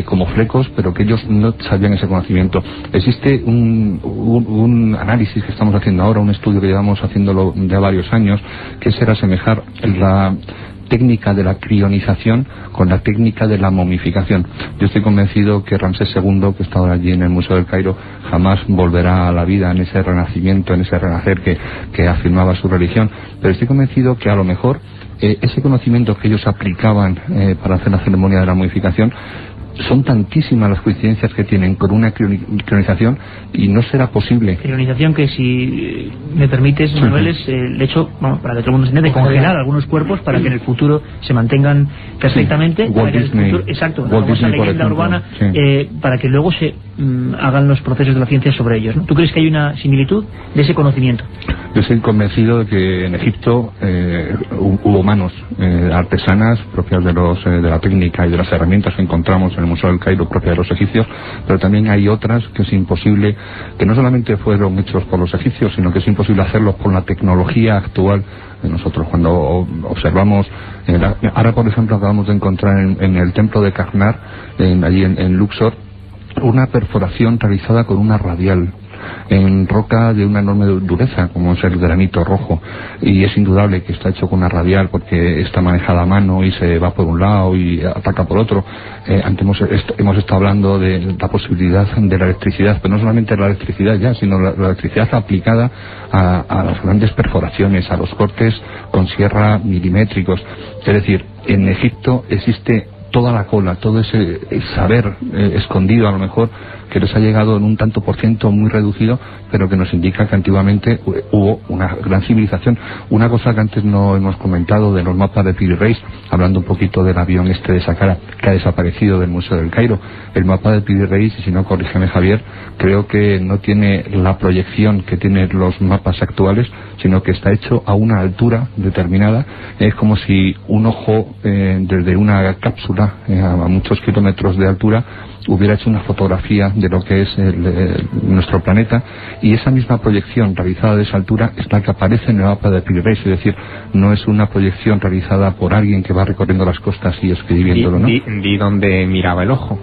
como flecos, pero que ellos no sabían ese conocimiento. Existe un análisis que estamos haciendo ahora, un estudio que llevamos haciéndolo ya varios años, que es asemejar la técnica de la crionización con la técnica de la momificación. Yo estoy convencido que Ramsés II, que está ahora allí en el Museo del Cairo, jamás volverá a la vida en ese renacimiento, en ese renacer que afirmaba su religión, pero estoy convencido que a lo mejor ese conocimiento que ellos aplicaban para hacer la ceremonia de la momificación, son tantísimas las coincidencias que tienen con una crionización, y no será posible. Crionización que, si me permites, Manuel, es el hecho, para que todo el mundo se entienda, de congelar algunos cuerpos para que en el futuro se mantengan perfectamente, para que en el futuro, exacto, una famosa leyenda urbana, para que luego se hagan los procesos de la ciencia sobre ellos, ¿no? ¿Tú crees que hay una similitud de ese conocimiento? Yo estoy convencido de que en Egipto hubo manos artesanas propias de la técnica y de las herramientas que encontramos en el Museo del Cairo, propias de los egipcios, pero también hay otras que es imposible, que no solamente fueron hechos por los egipcios, sino que es imposible hacerlos con la tecnología actual de nosotros. Cuando observamos, ahora por ejemplo acabamos de encontrar en el templo de Karnak, allí en Luxor, una perforación realizada con una radial en roca de una enorme dureza, como es el granito rojo, y es indudable que está hecho con una radial, porque está manejada a mano y se va por un lado y ataca por otro. Antes hemos estado hablando de la posibilidad de la electricidad, pero no solamente la electricidad ya, sino la electricidad aplicada a las grandes perforaciones, a los cortes con sierra milimétricos. Es decir, en Egipto existe toda la cola, todo ese saber escondido a lo mejor, que nos ha llegado en un tanto por ciento muy reducido, pero que nos indica que antiguamente hubo una gran civilización. Una cosa que antes no hemos comentado de los mapas de Piri Reis, hablando un poquito del avión este de Saqqara que ha desaparecido del Museo del Cairo. El mapa de Piri Reis, y si no corrígeme Javier, creo que no tiene la proyección que tienen los mapas actuales, sino que está hecho a una altura determinada. Es como si un ojo desde una cápsula a muchos kilómetros de altura hubiera hecho una fotografía de lo que es nuestro planeta, y esa misma proyección realizada de esa altura es la que aparece en el mapa de Piri Reis, es decir, no es una proyección realizada por alguien que va recorriendo las costas y escribiéndolo, ¿no? ¿Y dónde miraba el ojo?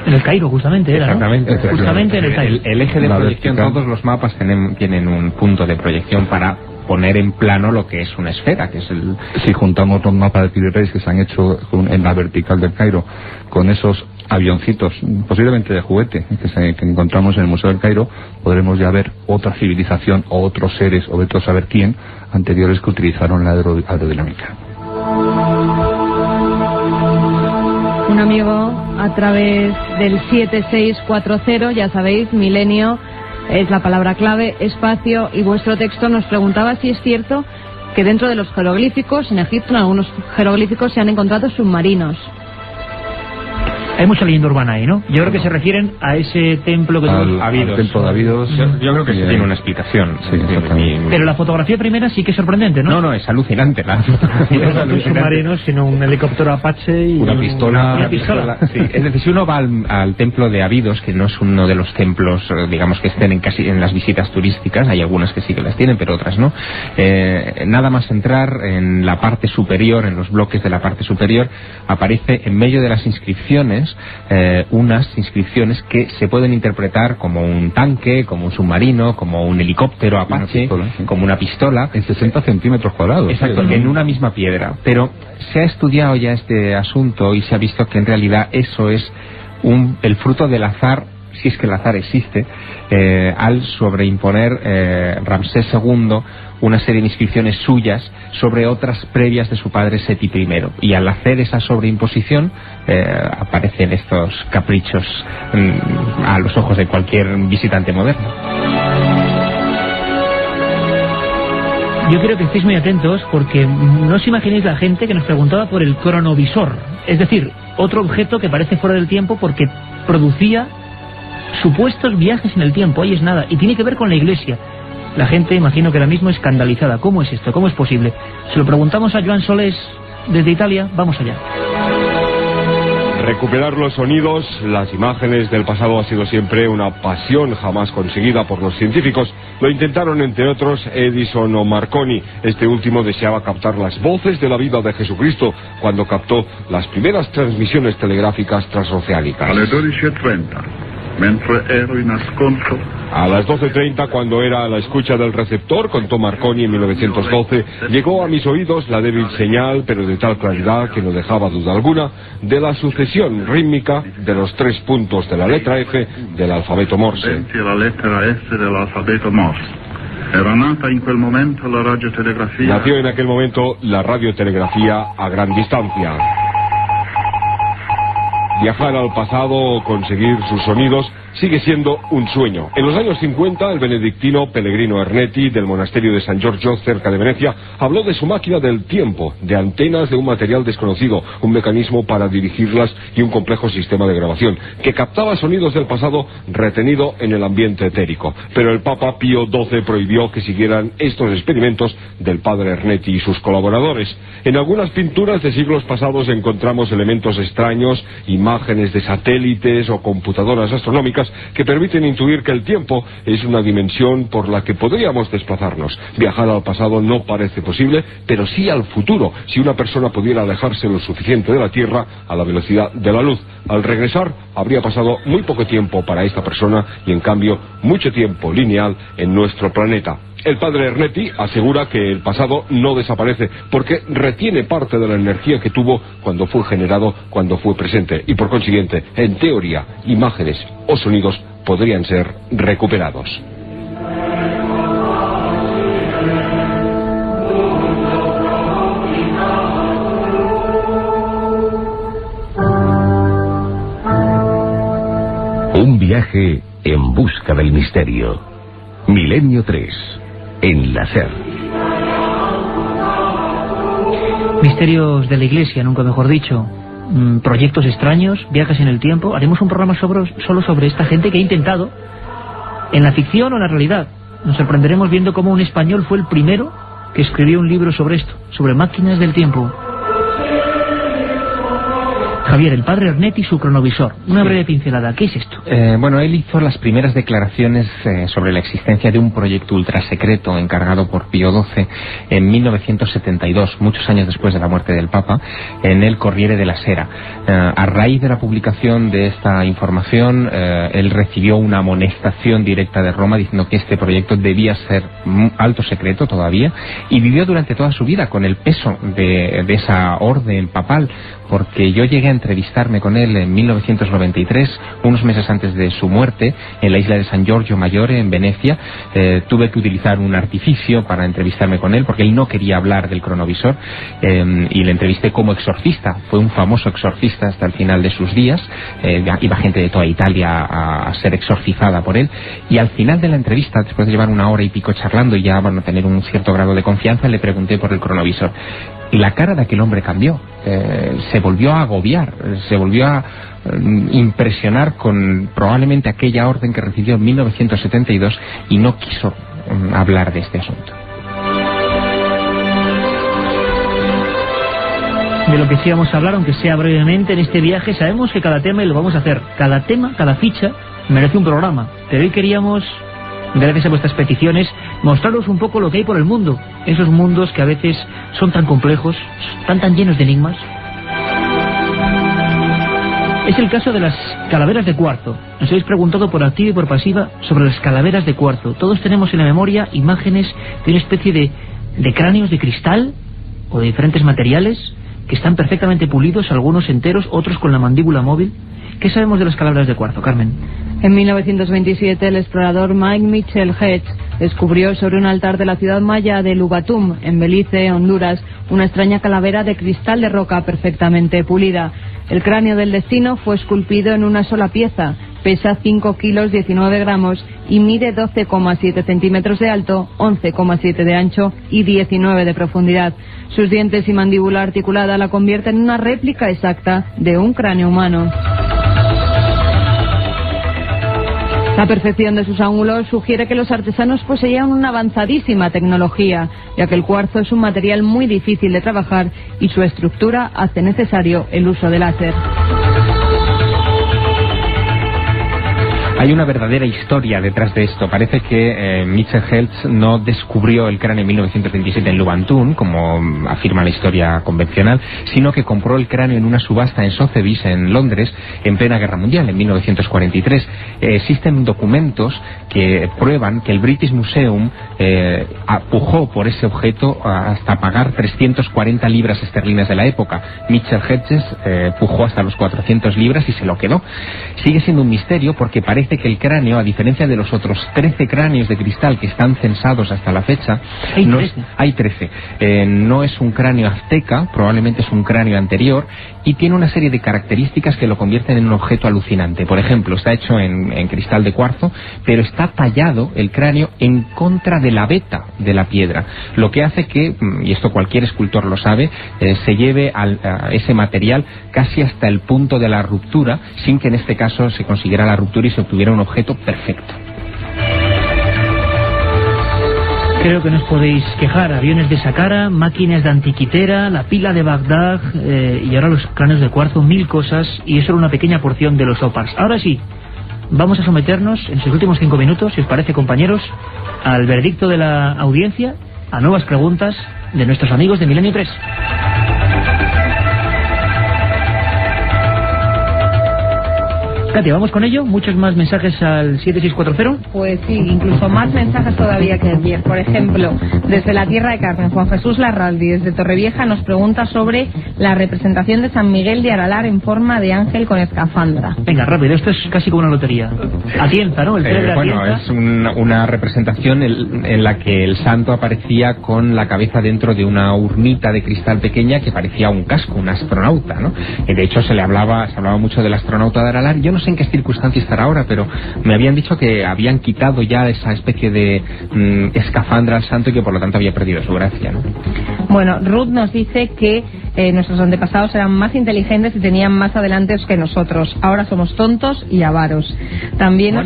En el Cairo, justamente, era, exactamente, ¿no? Justamente en el Cairo. El eje de proyección, vertical. todos los mapas tienen un punto de proyección para poner en plano lo que es una esfera, que es el... Si juntamos los mapas de Piri Reis que se han hecho en la vertical del Cairo con esos avioncitos, posiblemente de juguete, que encontramos en el Museo del Cairo, podremos ya ver otra civilización o otros seres, o vete a saber quién, anteriores que utilizaron la aerodinámica. Un amigo a través del 7640, ya sabéis, milenio es la palabra clave, espacio, y vuestro texto nos preguntaba si es cierto que dentro de los jeroglíficos, en Egipto, en algunos jeroglíficos se han encontrado submarinos. Hay mucha leyenda urbana ahí, ¿no? Yo creo que se refieren a ese templo que al templo de Abidos. Yo creo que sí tiene una explicación. Sí, pero la fotografía primera sí que es sorprendente, ¿no? No, es alucinante. No son submarinos, sino un helicóptero Apache y una pistola. Sí. Es decir, si uno va al templo de Abidos, que no es uno de los templos, digamos, que estén casi en las visitas turísticas, hay algunas que sí que las tienen, pero otras no, nada más entrar en la parte superior, en los bloques de la parte superior, aparece en medio de las inscripciones unas inscripciones que se pueden interpretar como un tanque, como un submarino, como un helicóptero Apache, pistola, sí, como una pistola. En 60 centímetros cuadrados. Exacto, en una misma piedra. Pero se ha estudiado ya este asunto y se ha visto que en realidad eso es el fruto del azar, si es que el azar existe, al sobreimponer Ramsés II una serie de inscripciones suyas sobre otras previas de su padre Seti I, y al hacer esa sobreimposición aparecen estos caprichos a los ojos de cualquier visitante moderno. Yo quiero que estéis muy atentos, porque no os imaginéis la gente que nos preguntaba por el cronovisor, es decir, otro objeto que parece fuera del tiempo porque producía supuestos viajes en el tiempo. Ahí es nada, y tiene que ver con la Iglesia. La gente, imagino que ahora mismo escandalizada. ¿Cómo es esto? ¿Cómo es posible? Se lo preguntamos a Joan Solés desde Italia. Vamos allá. Recuperar los sonidos, las imágenes del pasado ha sido siempre una pasión jamás conseguida por los científicos. Lo intentaron entre otros Edison o Marconi. Este último deseaba captar las voces de la vida de Jesucristo cuando captó las primeras transmisiones telegráficas transoceánicas. Alle 12:30. Mentre ero in ascolto. A las 12:30, cuando era a la escucha del receptor, contó Marconi en 1912, llegó a mis oídos la débil señal, pero de tal claridad que no dejaba duda alguna, de la sucesión rítmica de los 3 puntos de la letra F del alfabeto Morse. La lettera F dell'alfabeto Morse. Era nata in quel momento la radiotelegrafía. Nació en aquel momento la radiotelegrafía a gran distancia. Viajar al pasado o conseguir sus sonidos sigue siendo un sueño. En los años 50, el benedictino Pellegrino Ernetti, del monasterio de San Giorgio, cerca de Venecia, habló de su máquina del tiempo, de antenas de un material desconocido, un mecanismo para dirigirlas y un complejo sistema de grabación, que captaba sonidos del pasado retenido en el ambiente etérico. Pero el Papa Pío XII prohibió que siguieran estos experimentos del padre Ernetti y sus colaboradores. En algunas pinturas de siglos pasados encontramos elementos extraños, imágenes de satélites o computadoras astronómicas que permiten intuir que el tiempo es una dimensión por la que podríamos desplazarnos. Viajar al pasado no parece posible, pero sí al futuro, si una persona pudiera alejarse lo suficiente de la Tierra a la velocidad de la luz. Al regresar, habría pasado muy poco tiempo para esta persona y, en cambio, mucho tiempo lineal en nuestro planeta. El padre Ernetti asegura que el pasado no desaparece porque retiene parte de la energía que tuvo cuando fue generado, cuando fue presente, y por consiguiente, en teoría, imágenes o sonidos podrían ser recuperados. Un viaje en busca del misterio. Milenio 3, en la SER. Misterios de la Iglesia, nunca mejor dicho. Proyectos extraños, viajes en el tiempo. Haremos un programa solo sobre esta gente que ha intentado, en la ficción o en la realidad. Nos sorprenderemos viendo cómo un español fue el primero que escribió un libro sobre esto, sobre máquinas del tiempo. Javier, el padre Ernetti y su cronovisor. Una breve pincelada. ¿Qué es esto? Bueno, él hizo las primeras declaraciones sobre la existencia de un proyecto ultrasecreto encargado por Pío XII en 1972, muchos años después de la muerte del Papa, en el Corriere della Sera. A raíz de la publicación de esta información, él recibió una amonestación directa de Roma diciendo que este proyecto debía ser alto secreto todavía, y vivió durante toda su vida con el peso de esa orden papal, porque yo llegué a entrevistarme con él en 1993, unos meses antes de su muerte, en la isla de San Giorgio Maggiore, en Venecia. Tuve que utilizar un artificio para entrevistarme con él, porque él no quería hablar del cronovisor, y le entrevisté como exorcista. Fue un famoso exorcista hasta el final de sus días. Iba gente de toda Italia a ser exorcizada por él, y al final de la entrevista, después de llevar una hora y pico charlando y ya tener un cierto grado de confianza, le pregunté por el cronovisor. Y la cara de aquel hombre cambió, se volvió a agobiar, se volvió a impresionar con probablemente aquella orden que recibió en 1972, y no quiso hablar de este asunto. De lo que sí vamos a hablar, aunque sea brevemente, en este viaje. Sabemos que cada tema, y lo vamos a hacer, cada tema, cada ficha, merece un programa. Pero hoy queríamos, gracias a vuestras peticiones, mostraros un poco lo que hay por el mundo. Esos mundos que a veces son tan complejos, tan llenos de enigmas. Es el caso de las calaveras de cuarzo. Nos habéis preguntado por activa y por pasiva sobre las calaveras de cuarzo. Todos tenemos en la memoria imágenes de una especie de cráneos de cristal o de diferentes materiales que están perfectamente pulidos, algunos enteros, otros con la mandíbula móvil. ¿Qué sabemos de las calaveras de cuarzo, Carmen? En 1927 el explorador Mike Mitchell Hedges descubrió sobre un altar de la ciudad maya de Lubatum, en Belice, Honduras, una extraña calavera de cristal de roca perfectamente pulida. El cráneo del destino fue esculpido en una sola pieza, pesa 5 kilos 19 gramos y mide 12,7 centímetros de alto, 11,7 de ancho y 19 de profundidad. Sus dientes y mandíbula articulada la convierten en una réplica exacta de un cráneo humano. La perfección de sus ángulos sugiere que los artesanos poseían una avanzadísima tecnología, ya que el cuarzo es un material muy difícil de trabajar y su estructura hace necesario el uso del láser. Hay una verdadera historia detrás de esto. Parece que Mitchell Hedges no descubrió el cráneo en 1927 en Lubantum, como afirma la historia convencional, sino que compró el cráneo en una subasta en Sotheby's, en Londres, en plena Guerra Mundial, en 1943. Existen documentos que prueban que el British Museum pujó por ese objeto hasta pagar 340 libras esterlinas de la época. Mitchell Hedges pujó hasta los 400 libras y se lo quedó. Sigue siendo un misterio, porque parece que el cráneo, a diferencia de los otros 13 cráneos de cristal que están censados hasta la fecha, hay 13. No es un cráneo azteca, probablemente es un cráneo anterior, y tiene una serie de características que lo convierten en un objeto alucinante. Por ejemplo, está hecho en cristal de cuarzo, pero está tallado el cráneo en contra de la veta de la piedra, lo que hace que, y esto cualquier escultor lo sabe, se lleve a ese material casi hasta el punto de la ruptura, sin que en este caso se consiguiera la ruptura y se obtuviera un objeto perfecto. Creo que no os podéis quejar. Aviones de Saqqara, máquinas de Antiquitera, la pila de Bagdad, y ahora los cráneos de cuarzo, 1000 cosas, y eso era una pequeña porción de los OPARS. Ahora sí, vamos a someternos en sus últimos 5 minutos, si os parece, compañeros, al veredicto de la audiencia, a nuevas preguntas de nuestros amigos de Milenio 3. Katia, ¿vamos con ello? ¿Muchos más mensajes al 7640? Pues sí, incluso más mensajes todavía que ayer. Por ejemplo, desde la Tierra de Carmen, Juan Jesús Larraldi, desde Torrevieja, nos pregunta sobre la representación de San Miguel de Aralar en forma de ángel con escafandra. Venga, rápido, esto es casi como una lotería. Atienza, ¿no? El bueno, es una representación en la que el santo aparecía con la cabeza dentro de una urnita de cristal pequeña que parecía un casco, un astronauta, ¿no? De hecho, se hablaba mucho del astronauta de Aralar. Yo no sé sé en qué circunstancia estará ahora, pero me habían dicho que habían quitado ya esa especie de escafandra al santo y que por lo tanto había perdido su gracia, ¿no? Bueno, Ruth nos dice que nuestros antepasados eran más inteligentes y tenían más adelantos que nosotros. Ahora somos tontos y avaros. También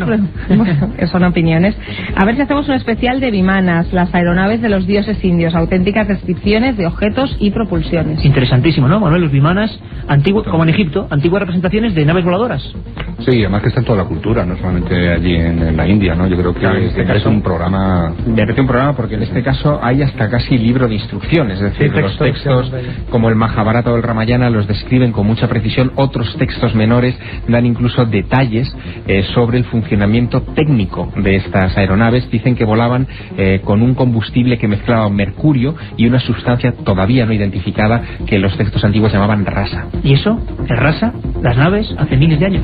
que son opiniones. A ver si hacemos un especial de Vimanas, las aeronaves de los dioses indios, auténticas descripciones de objetos y propulsiones. Interesantísimo, ¿no, Manuel? Los Vimanas, como en Egipto, antiguas representaciones de naves voladoras. Sí, además que está en toda la cultura, no solamente allí en la India, ¿no? Yo creo que claro, en este caso, es un programa... un programa porque en este caso hay hasta casi libro de instrucciones, es decir, los textos como el Mahabharata o el Ramayana los describen con mucha precisión, otros textos menores dan incluso detalles sobre el funcionamiento técnico de estas aeronaves. Dicen que volaban con un combustible que mezclaba mercurio y una sustancia todavía no identificada que los textos antiguos llamaban rasa. ¿Y eso? ¿El rasa? Las naves hace miles de años.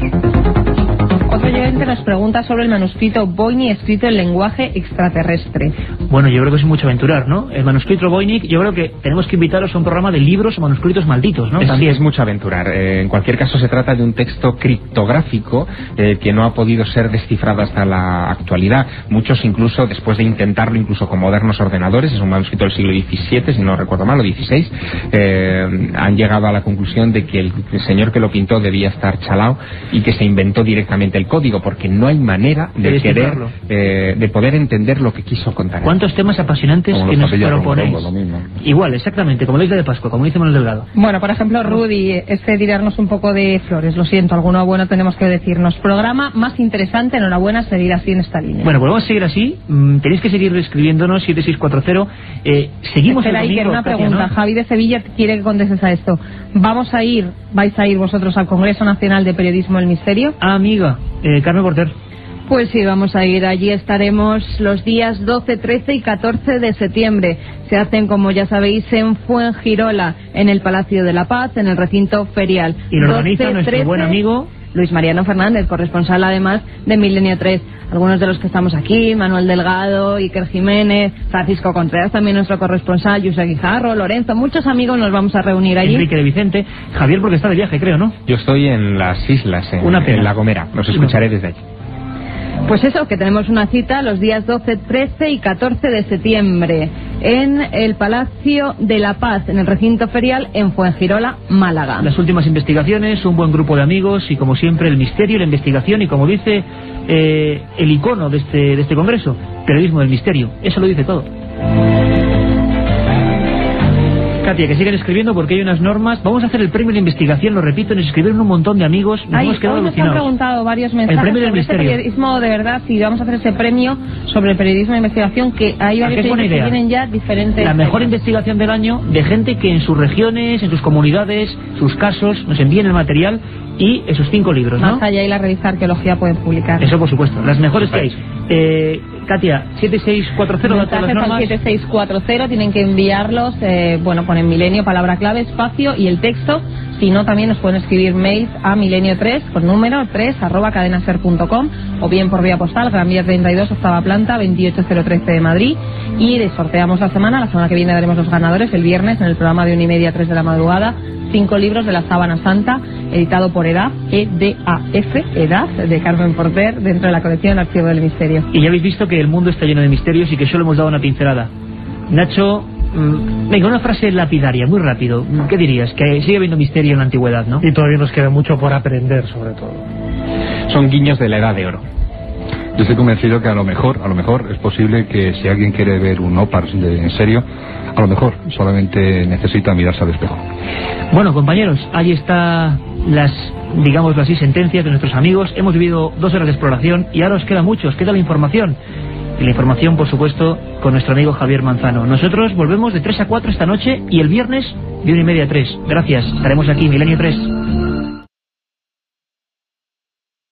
Otro oyente nos pregunta sobre el manuscrito Voynich escrito en lenguaje extraterrestre. Bueno, yo creo que es mucho aventurar, ¿no? El manuscrito Voynich, yo creo que tenemos que invitaros a un programa de libros o manuscritos malditos, ¿no? También es mucho aventurar. En cualquier caso se trata de un texto criptográfico que no ha podido ser descifrado hasta la actualidad. Muchos incluso, después de intentarlo incluso con modernos ordenadores, es un manuscrito del siglo XVII, si no recuerdo mal, o XVI, han llegado a la conclusión de que el señor que lo pintó debía estar chalao y que se inventó directamente el código, porque no hay manera de poder entender lo que quiso contar. ¿Cuántos temas apasionantes que nos proponéis? Igual, exactamente, como la isla de Pascua, como dice Manuel Delgado. Bueno, por ejemplo, Rudy, tirarnos un poco de flores, lo siento, alguno bueno tenemos que decirnos. Programa más interesante, enhorabuena, seguir así en esta línea. Bueno, pues vamos a seguir así, tenéis que seguir escribiéndonos, 7640, seguimos el domingo. Espera, una pregunta, ¿no? Javi de Sevilla quiere que contestes a esto. ¿Vais a ir vosotros al Congreso Nacional de Periodismo del Misterio? Amiga, Carmen Porter. Pues sí, vamos a ir. Allí estaremos los días 12, 13 y 14 de septiembre. Se hacen, como ya sabéis, en Fuengirola, en el Palacio de la Paz, en el recinto ferial. Y lo organiza nuestro buen amigo Luis Mariano Fernández, corresponsal además de Milenio 3. Algunos de los que estamos aquí, Manuel Delgado, Iker Jiménez, Francisco Contreras, también nuestro corresponsal, José Guijarro, Lorenzo, muchos amigos nos vamos a reunir allí. Enrique de Vicente, Javier porque está de viaje, creo, ¿no? Yo estoy en las islas, en La Gomera, los escucharé desde allí. Pues eso, que tenemos una cita los días 12, 13 y 14 de septiembre en el Palacio de la Paz, en el recinto ferial en Fuengirola, Málaga. Las últimas investigaciones, un buen grupo de amigos y como siempre el misterio, la investigación y como dice el icono de este congreso, periodismo del misterio. Eso lo dice todo. Katia, que sigan escribiendo porque hay unas normas. Vamos a hacer el premio de investigación, lo repito, nos escribieron un montón de amigos. Nos hemos quedado alucinados. Nos han preguntado varios mensajes el premio del sobre misterio. Este periodismo, de verdad, si vamos a hacer ese premio sobre el periodismo de investigación, que hay varios que tienen ya diferentes... La mejor investigación del año de gente que en sus regiones, en sus comunidades, sus casos, nos envíen el material y esos 5 libros, ¿no? Más allá y la revista Arqueología pueden publicar. Eso por supuesto, las mejores que hay. Katia, 7640, mensajes al 7640, tienen que enviarlos, ponen Milenio, palabra clave, espacio y el texto. Si no, también nos pueden escribir mails a milenio3 con número 3@cadenaser.com o bien por vía postal, Gran Vía 32, octava planta, 28013 de Madrid. Y sorteamos la semana que viene daremos los ganadores el viernes en el programa de 1:30 a 3 de la madrugada, 5 libros de la Sábana Santa, editado por EDAF, EDAF, de Carmen Porter, dentro de la colección Archivo del Misterio. Y ya habéis visto que el mundo está lleno de misterios y que solo hemos dado una pincelada. Nacho, venga, una frase lapidaria, muy rápido. ¿Qué dirías? Que sigue habiendo misterio en la antigüedad, ¿no? Y todavía nos queda mucho por aprender, sobre todo. Son guiños de la Edad de Oro. Yo estoy convencido que a lo mejor es posible que si alguien quiere ver un OPARS en serio, a lo mejor solamente necesita mirarse al espejo. Bueno, compañeros, ahí está digámoslo así, sentencias de nuestros amigos. Hemos vivido 2 horas de exploración y ahora os queda mucho, os queda la información. Y la información, por supuesto, con nuestro amigo Javier Manzano. Nosotros volvemos de 3 a 4 esta noche y el viernes de 1:30 a 3. Gracias, estaremos aquí, Milenio 3.